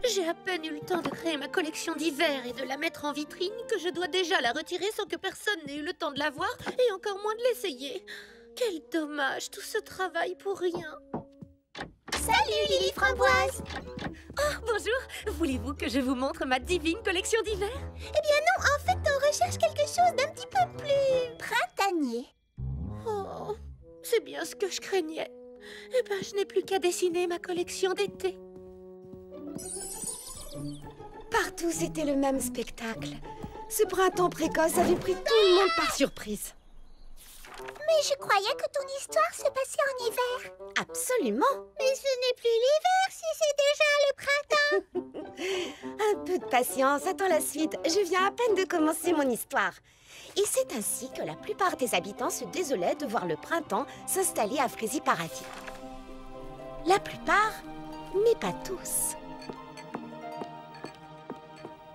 J'ai à peine eu le temps de créer ma collection d'hiver et de la mettre en vitrine que je dois déjà la retirer sans que personne n'ait eu le temps de la voir et encore moins de l'essayer. Quel dommage, tout ce travail pour rien. Salut Lily Framboise! Oh, bonjour! Voulez-vous que je vous montre ma divine collection d'hiver? Eh bien non, en fait, on recherche quelque chose d'un petit peu plus... printanier. Oh, c'est bien ce que je craignais. Eh ben, je n'ai plus qu'à dessiner ma collection d'été. Partout, c'était le même spectacle. Ce printemps précoce avait pris tout le monde par surprise. Mais je croyais que ton histoire se passait en hiver. Absolument. Mais ce n'est plus l'hiver si c'est déjà le printemps. Un peu de patience, attends la suite. Je viens à peine de commencer mon histoire. Et c'est ainsi que la plupart des habitants se désolaient de voir le printemps s'installer à Frézy Paradis. La plupart, mais pas tous.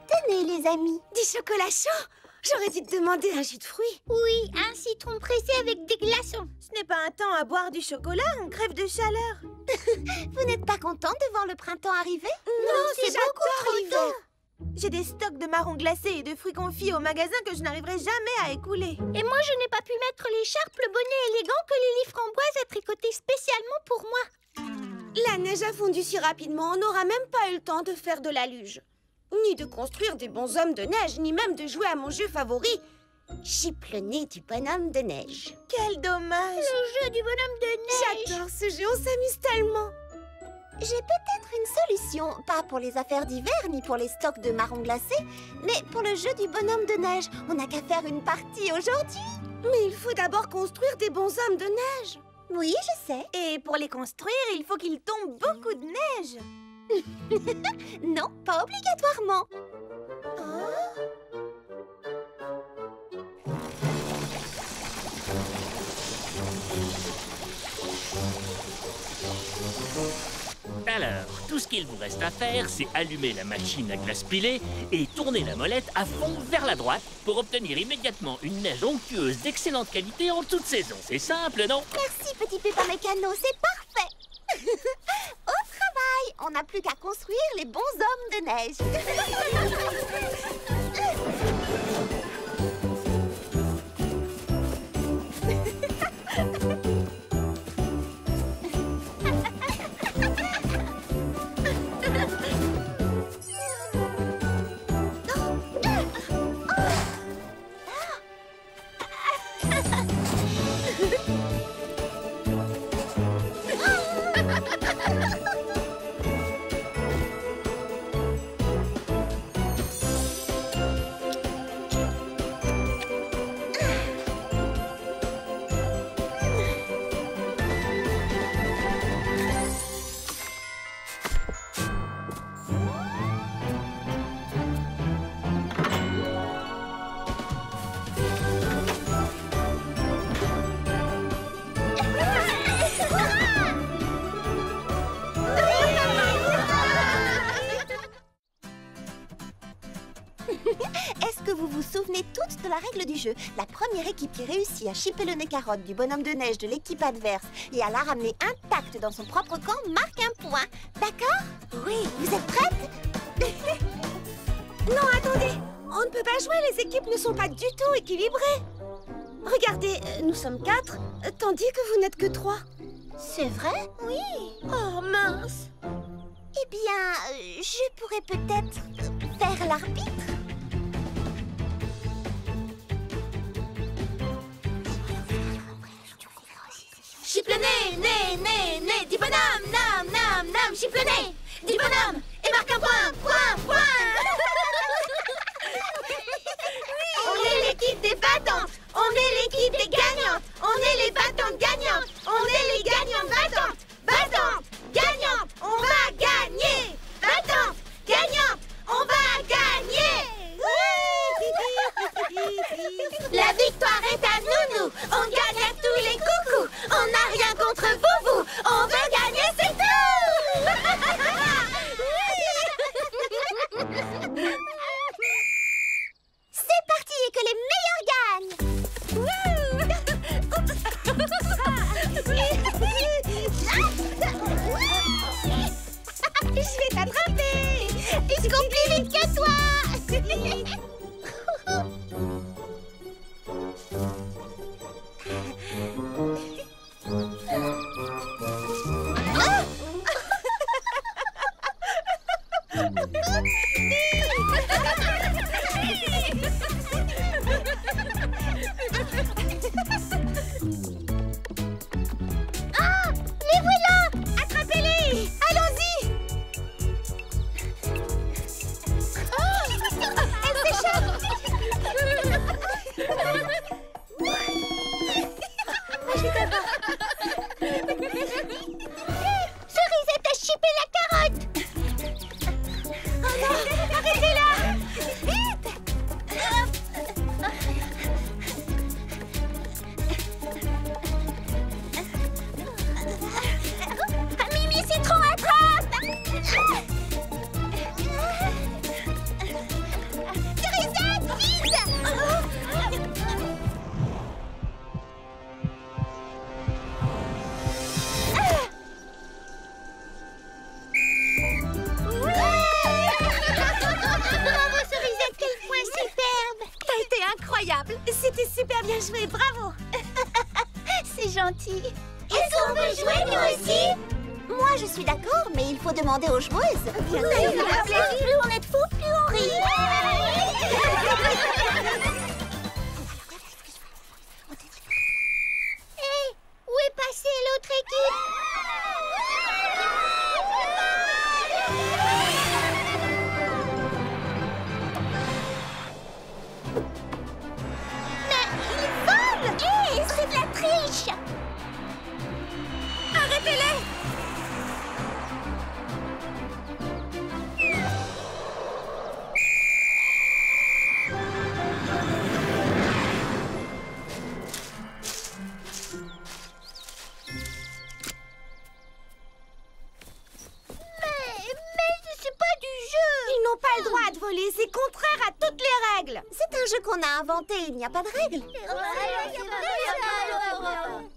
Tenez les amis. Des chocolats chauds. J'aurais dû te demander un jus de fruits. Oui, un citron pressé avec des glaçons. Ce n'est pas un temps à boire du chocolat, on crève de chaleur. Vous n'êtes pas contente de voir le printemps arriver? Non, c'est beaucoup trop l'hiver. J'ai des stocks de marrons glacés et de fruits confits au magasin que je n'arriverai jamais à écouler. Et moi, je n'ai pas pu mettre l'écharpe, le bonnet élégant que Lily Framboise a tricoté spécialement pour moi. La neige a fondu si rapidement, on n'aura même pas eu le temps de faire de la luge. Ni de construire des bonshommes de neige, ni même de jouer à mon jeu favori, Chip le nez du bonhomme de neige. Quel dommage! Le jeu du bonhomme de neige! J'adore ce jeu, on s'amuse tellement! J'ai peut-être une solution, pas pour les affaires d'hiver, ni pour les stocks de marrons glacés, mais pour le jeu du bonhomme de neige. On n'a qu'à faire une partie aujourd'hui. Mais il faut d'abord construire des bonshommes de neige. Oui, je sais. Et pour les construire, il faut qu'il tombe beaucoup de neige. Non, pas obligatoirement. Alors, tout ce qu'il vous reste à faire, c'est allumer la machine à glace pilée et tourner la molette à fond vers la droite pour obtenir immédiatement une neige onctueuse d'excellente qualité en toute saison. C'est simple, non? Merci, petit Pépin Mécano, c'est parfait. Au travail. On n'a plus qu'à construire les bons hommes de neige. Est-ce que vous vous souvenez toutes de la règle du jeu? La première équipe qui réussit à chipper le nez carotte du bonhomme de neige de l'équipe adverse et à la ramener intacte dans son propre camp marque un point. D'accord? Oui, vous êtes prêtes? Non, attendez. On ne peut pas jouer, les équipes ne sont pas du tout équilibrées. Regardez, nous sommes 4, tandis que vous n'êtes que 3. C'est vrai? Oui. Oh, mince. Eh bien, je pourrais peut-être faire l'arbitre. Chipe le nez, nez, nez, nez, dis bonhomme, nam, nam, nam, chipe le nez, dis bonhomme, et marque un point, point, point. On est l'équipe des battantes, on est l'équipe des gagnantes, on est les battantes gagnantes, on est les gagnantes battantes, battantes, gagnantes, on va gagner, battantes, gagnantes, on va gagner. La victoire est à nous, on gagne à tous les coucous, on n'a rien contre vous, on veut gagner, c'est tout. C'est parti et que les meilleurs gagnent. Je vais t'attraper. Je cours plus vite que toi. Ah, les voilà! Attrapez-les! Allons-y! Oh, elle s'échappe! Moi, je vais d'abord. Cerisette a chippé la carotte! Oh non! Arrêtez-la! Vite! Mimi Citron, attrape! Cerisette, vite! Bravo Cerisette, quel point superbe! T'as été incroyable. C'était super bien joué, bravo. C'est gentil. Est-ce qu'on veut jouer nous aussi? Moi je suis d'accord, mais il faut demander aux joueuses. Bien sûr. Plus on est de fous, plus on rit. Hé, où est passée l'autre équipe? Mais ils volent! Hé, c'est de la triche! Arrêtez-les! Mais c'est pas du jeu! Ils n'ont pas le droit de voler, c'est contraire à toutes les règles. C'est un jeu qu'on a inventé, il n'y a pas de règles.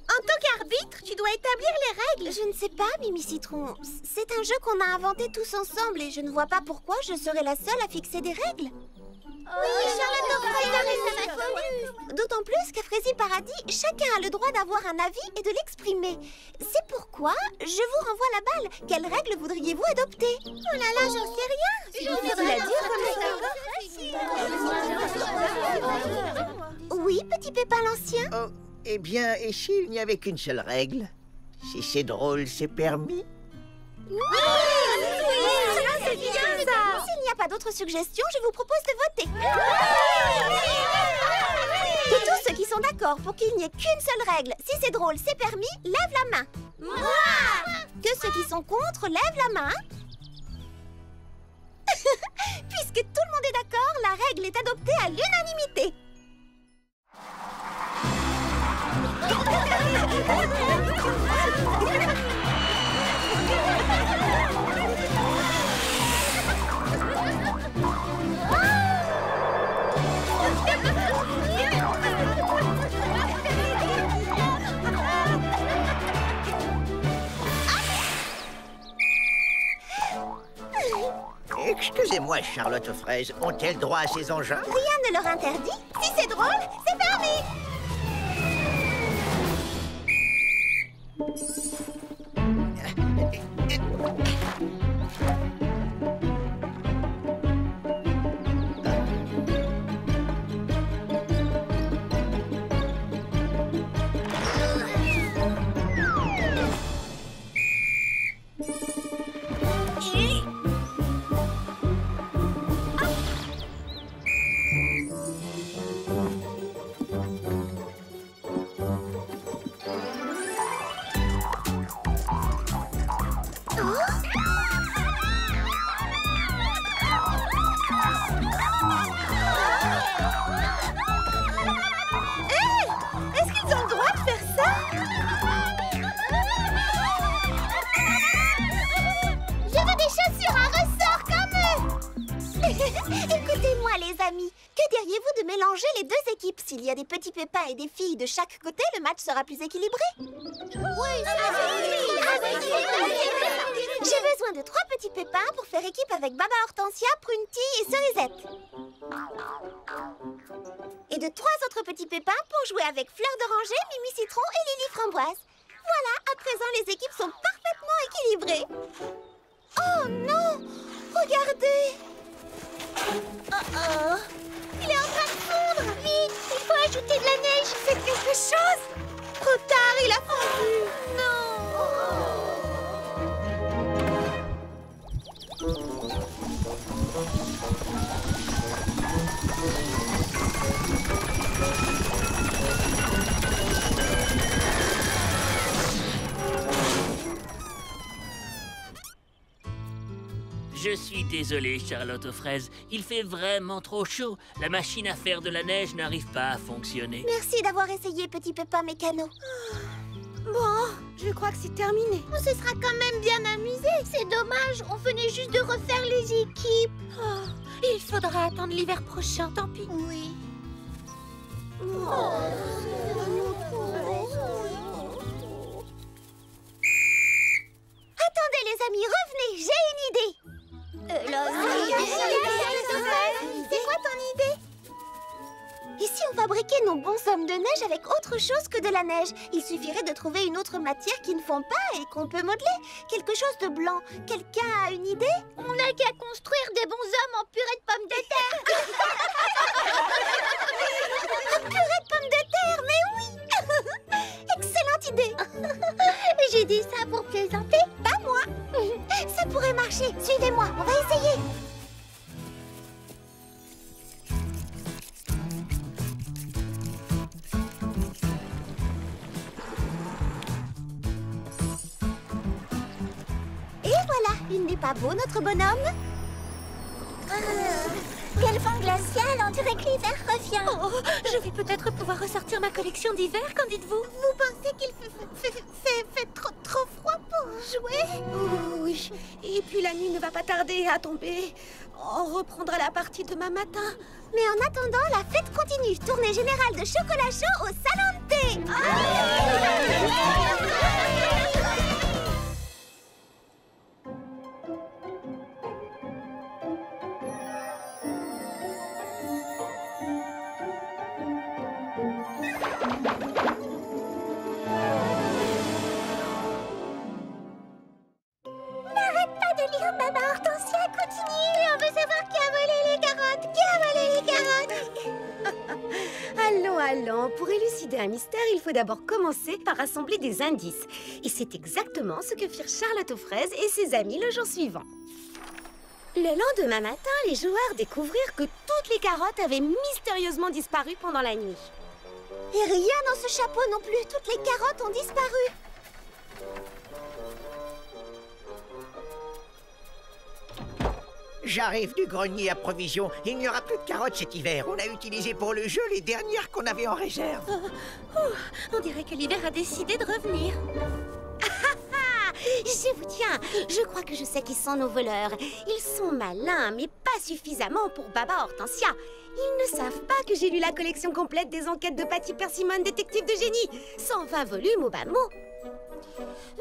En En tant qu'arbitre, tu dois établir les règles. Je ne sais pas, Mimi Citron. C'est un jeu qu'on a inventé tous ensemble et je ne vois pas pourquoi je serais la seule à fixer des règles. Oui, Charlotte, d'autant plus qu'à Frézy Paradis, chacun a le droit d'avoir un avis et de l'exprimer. C'est pourquoi je vous renvoie la balle. Quelles règles voudriez-vous adopter? Oh là là, j'en sais rien. C'est difficile à dire comme... Oui, petit Pépin l'Ancien. Oh, eh bien, et s'il n'y avait qu'une seule règle? Si c'est drôle, c'est permis? C'est bien ça. S'il n'y a pas d'autres suggestions, je vous propose de voter. De tous ceux qui sont d'accord pour qu'il n'y ait qu'une seule règle, si c'est drôle, c'est permis, lève la main. Moi. Que ceux qui sont contre, lève la main. Puisque tout le monde est d'accord, la règle est adoptée à l'unanimité. Excusez-moi, Charlotte aux fraises, ont-elles droit à ces engins? Rien ne leur interdit. Si c'est drôle, c'est permis. Est-ce qu'ils ont le droit de faire ça? Je veux des chaussures à ressort comme eux. Écoutez-moi les amis, que diriez-vous de mélanger les deux équipes? S'il y a des petits pépins et des filles de chaque côté, le match sera plus équilibré. J'ai besoin de 3 petits pépins pour faire équipe avec Baba Hortensia, Prunty et Cerisette. Et de 3 autres petits pépins pour jouer avec Fleur d'Oranger, Mimi Citron et Lily Framboise. Voilà, à présent les équipes sont parfaitement équilibrées. Oh non! Regardez! Il est en train de fondre! Vite! Il faut ajouter de la neige! Faites quelque chose! Trop tard, il a fondu! Non! Je suis désolé, Charlotte aux fraises. Il fait vraiment trop chaud. La machine à faire de la neige n'arrive pas à fonctionner. Merci d'avoir essayé, petit Pépin Mécano. Bon, je crois que c'est terminé. On se sera quand même bien amusé. C'est dommage, on venait juste de refaire les équipes. Oh, il faudra attendre l'hiver prochain, tant pis. Oui. Attendez les amis, revenez, j'ai une idée. C'est quoi ton idée? Et si on fabriquait nos bonshommes de neige avec autre chose que de la neige? Il suffirait de trouver une autre matière qui ne fond pas et qu'on peut modeler. Quelque chose de blanc. Quelqu'un a une idée? On n'a qu'à construire des bonshommes en purée de pommes de terre. Un purée de pommes de terre, mais oui. Excellente idée. J'ai dit ça pour plaisanter. Pas moi. Ça pourrait marcher. Suivez-moi, on va essayer. Et voilà, il n'est pas beau notre bonhomme? Quel vent glacial, on dirait que l'hiver revient. Oh, je vais peut-être pouvoir ressortir ma collection d'hiver, qu'en dites-vous? Vous pensez qu'il fait trop froid pour jouer? Oh, oui, et puis la nuit ne va pas tarder à tomber. On reprendra la partie demain matin. Mais en attendant, la fête continue. Tournée générale de chocolat chaud au salon de thé. N'arrête pas de lire, maman Hortensia, continue. On veut savoir qui a volé les carottes. Qui a volé les carottes? Allons. Pour élucider un mystère, il faut d'abord commencer par rassembler des indices. Et c'est exactement ce que firent Charlotte aux fraises et ses amis le jour suivant. Le lendemain matin, les joueurs découvrirent que toutes les carottes avaient mystérieusement disparu pendant la nuit. Et rien dans ce chapeau non plus. Toutes les carottes ont disparu. J'arrive du grenier à provisions. Il n'y aura plus de carottes cet hiver. On a utilisé pour le jeu les dernières qu'on avait en réserve. On dirait que l'hiver a décidé de revenir. Je vous tiens. Je crois que je sais qui sont nos voleurs. Ils sont malins, mais pas suffisamment pour Baba Hortensia. Ils ne savent pas que j'ai lu la collection complète des enquêtes de Patty Persimmon, détective de génie. 120 volumes au bas mot.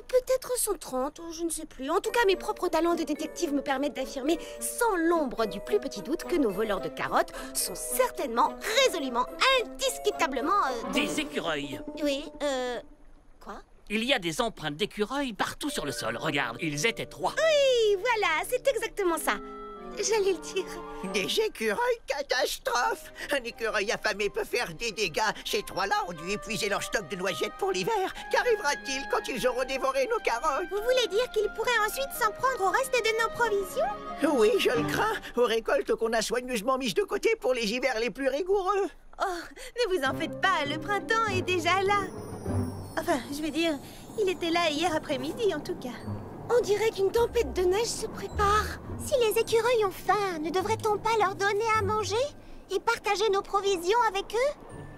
Peut-être 130, ou je ne sais plus. En tout cas, mes propres talents de détective me permettent d'affirmer sans l'ombre du plus petit doute que nos voleurs de carottes sont certainement, résolument, indiscutablement... Des écureuils. Oui, quoi? Il y a des empreintes d'écureuils partout sur le sol. Regarde, ils étaient 3. Oui, voilà, c'est exactement ça. J'allais le dire. Des écureuils catastrophes. Un écureuil affamé peut faire des dégâts. Ces 3-là ont dû épuiser leur stock de noisettes pour l'hiver. Qu'arrivera-t-il quand ils auront dévoré nos carottes? Vous voulez dire qu'ils pourraient ensuite s'en prendre au reste de nos provisions? Oui, je le crains. Aux récoltes qu'on a soigneusement mises de côté pour les hivers les plus rigoureux. Oh, ne vous en faites pas, le printemps est déjà là. Enfin, je veux dire, il était là hier après-midi en tout cas. On dirait qu'une tempête de neige se prépare. Si les écureuils ont faim, ne devrait-on pas leur donner à manger et partager nos provisions avec eux?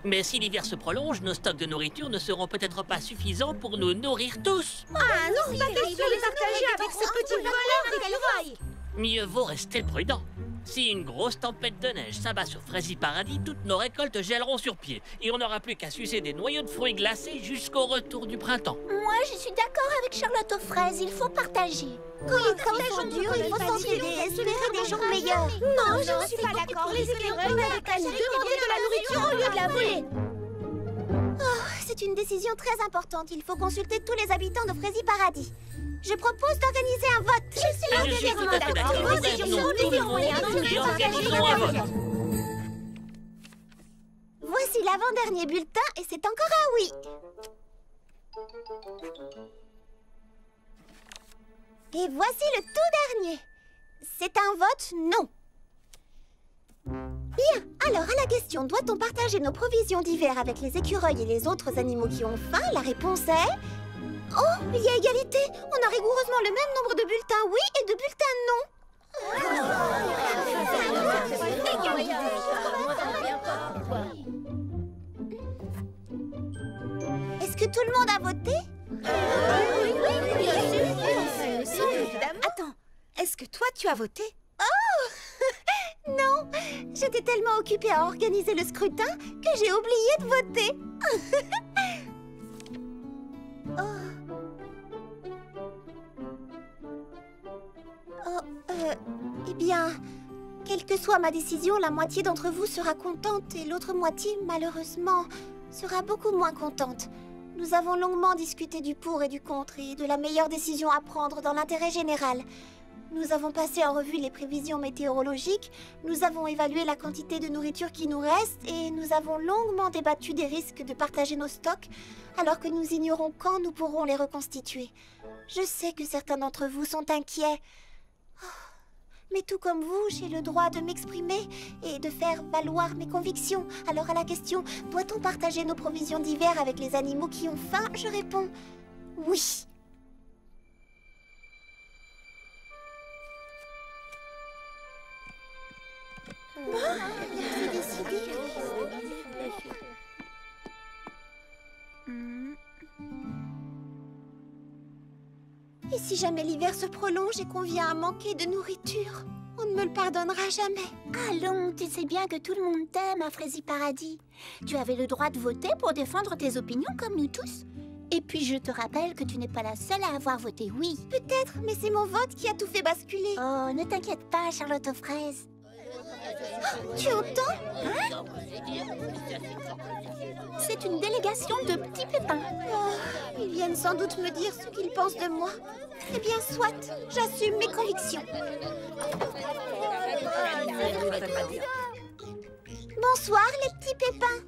Mais si l'hiver se prolonge, nos stocks de nourriture ne seront peut-être pas suffisants pour nous nourrir tous. Ah non, pas question de les partager avec ce petit voleur d'écureuils. Mieux vaut rester prudent. Si une grosse tempête de neige s'abat sur Frézy Paradis, toutes nos récoltes gèleront sur pied. Et on n'aura plus qu'à sucer des noyaux de fruits glacés jusqu'au retour du printemps. Moi, je suis d'accord avec Charlotte aux fraises. Il faut partager. Quand les temps sont durs, il faut s'entraider et espérer des jours meilleurs. Non, je ne suis pas d'accord. Les écureuils n'avaient qu'à nous demander de la nourriture au lieu de la voler. Oh, c'est une décision très importante. Il faut consulter tous les habitants de Frézy Paradis. Je propose d'organiser un vote. Je suis tout à fait d'accord. Nous réunissons tout le monde et organisons un vote. Voici l'avant-dernier bulletin et c'est encore un oui. Et voici le tout dernier. C'est un vote non. Bien, alors à la question « Doit-on partager nos provisions d'hiver avec les écureuils et les autres animaux qui ont faim ?» La réponse est... Oh, il y a égalité. On a rigoureusement le même nombre de bulletins oui et de bulletins non. Est-ce que tout le monde a voté? Attends, est-ce que toi tu as voté? Oh non, j'étais tellement occupée à organiser le scrutin que j'ai oublié de voter. Eh bien, quelle que soit ma décision, la moitié d'entre vous sera contente et l'autre moitié, malheureusement, sera beaucoup moins contente. Nous avons longuement discuté du pour et du contre et de la meilleure décision à prendre dans l'intérêt général. Nous avons passé en revue les prévisions météorologiques, nous avons évalué la quantité de nourriture qui nous reste et nous avons longuement débattu des risques de partager nos stocks alors que nous ignorons quand nous pourrons les reconstituer. Je sais que certains d'entre vous sont inquiets. Mais tout comme vous, j'ai le droit de m'exprimer et de faire valoir mes convictions. Alors à la question « Doit-on partager nos provisions d'hiver avec les animaux qui ont faim ?» je réponds « Oui ». C'est décidé. Et si jamais l'hiver se prolonge et qu'on vient à manquer de nourriture? On ne me le pardonnera jamais. Allons, tu sais bien que tout le monde t'aime à Frazy Paradis. Tu avais le droit de voter pour défendre tes opinions comme nous tous. Et puis je te rappelle que tu n'es pas la seule à avoir voté oui. Peut-être, mais c'est mon vote qui a tout fait basculer. Oh, ne t'inquiète pas, Charlotte aux fraises. Tu entends? Hein? C'est une délégation de petits pépins. Oh, ils viennent sans doute me dire ce qu'ils pensent de moi. Eh bien, soit, j'assume mes convictions. Bonsoir, les petits pépins.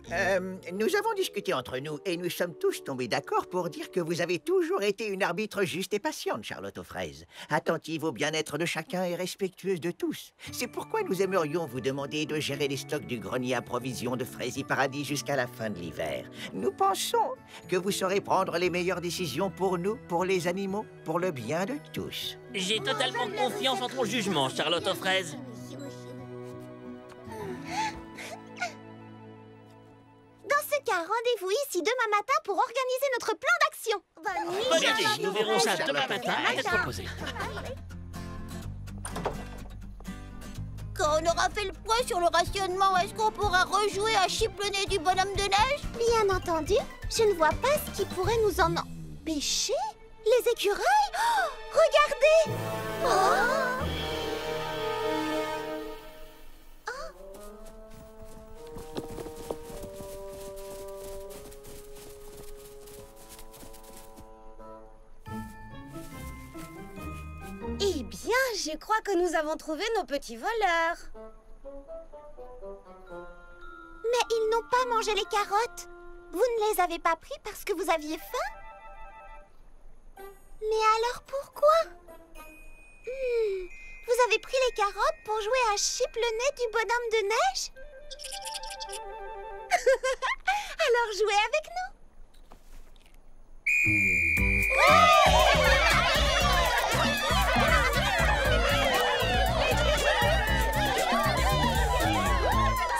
Nous avons discuté entre nous et nous sommes tous tombés d'accord pour dire que vous avez toujours été une arbitre juste et patiente, Charlotte aux fraises. Attentive au bien-être de chacun et respectueuse de tous. C'est pourquoi nous aimerions vous demander de gérer les stocks du grenier à provisions de Frazy Paradis jusqu'à la fin de l'hiver. Nous pensons que vous saurez prendre les meilleures décisions pour nous, pour les animaux, pour le bien de tous. J'ai totalement confiance en ton jugement, Charlotte aux fraises. Dans ce cas, rendez-vous ici demain matin pour organiser notre plan d'action. Bonne idée, nous verrons ça demain matin à tête reposée. Quand on aura fait le point sur le rationnement, est-ce qu'on pourra rejouer à chipionner du bonhomme de neige? Bien entendu, je ne vois pas ce qui pourrait nous en empêcher. Les écureuils? Oh, regardez! Oh! Eh bien, je crois que nous avons trouvé nos petits voleurs. Mais ils n'ont pas mangé les carottes. Vous ne les avez pas pris parce que vous aviez faim? Mais alors pourquoi? Vous avez pris les carottes pour jouer à chip le nez du bonhomme de neige? Alors jouez avec nous.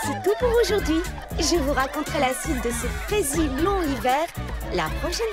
C'est tout pour aujourd'hui. Je vous raconterai la suite de ce Frazy long hiver la prochaine fois.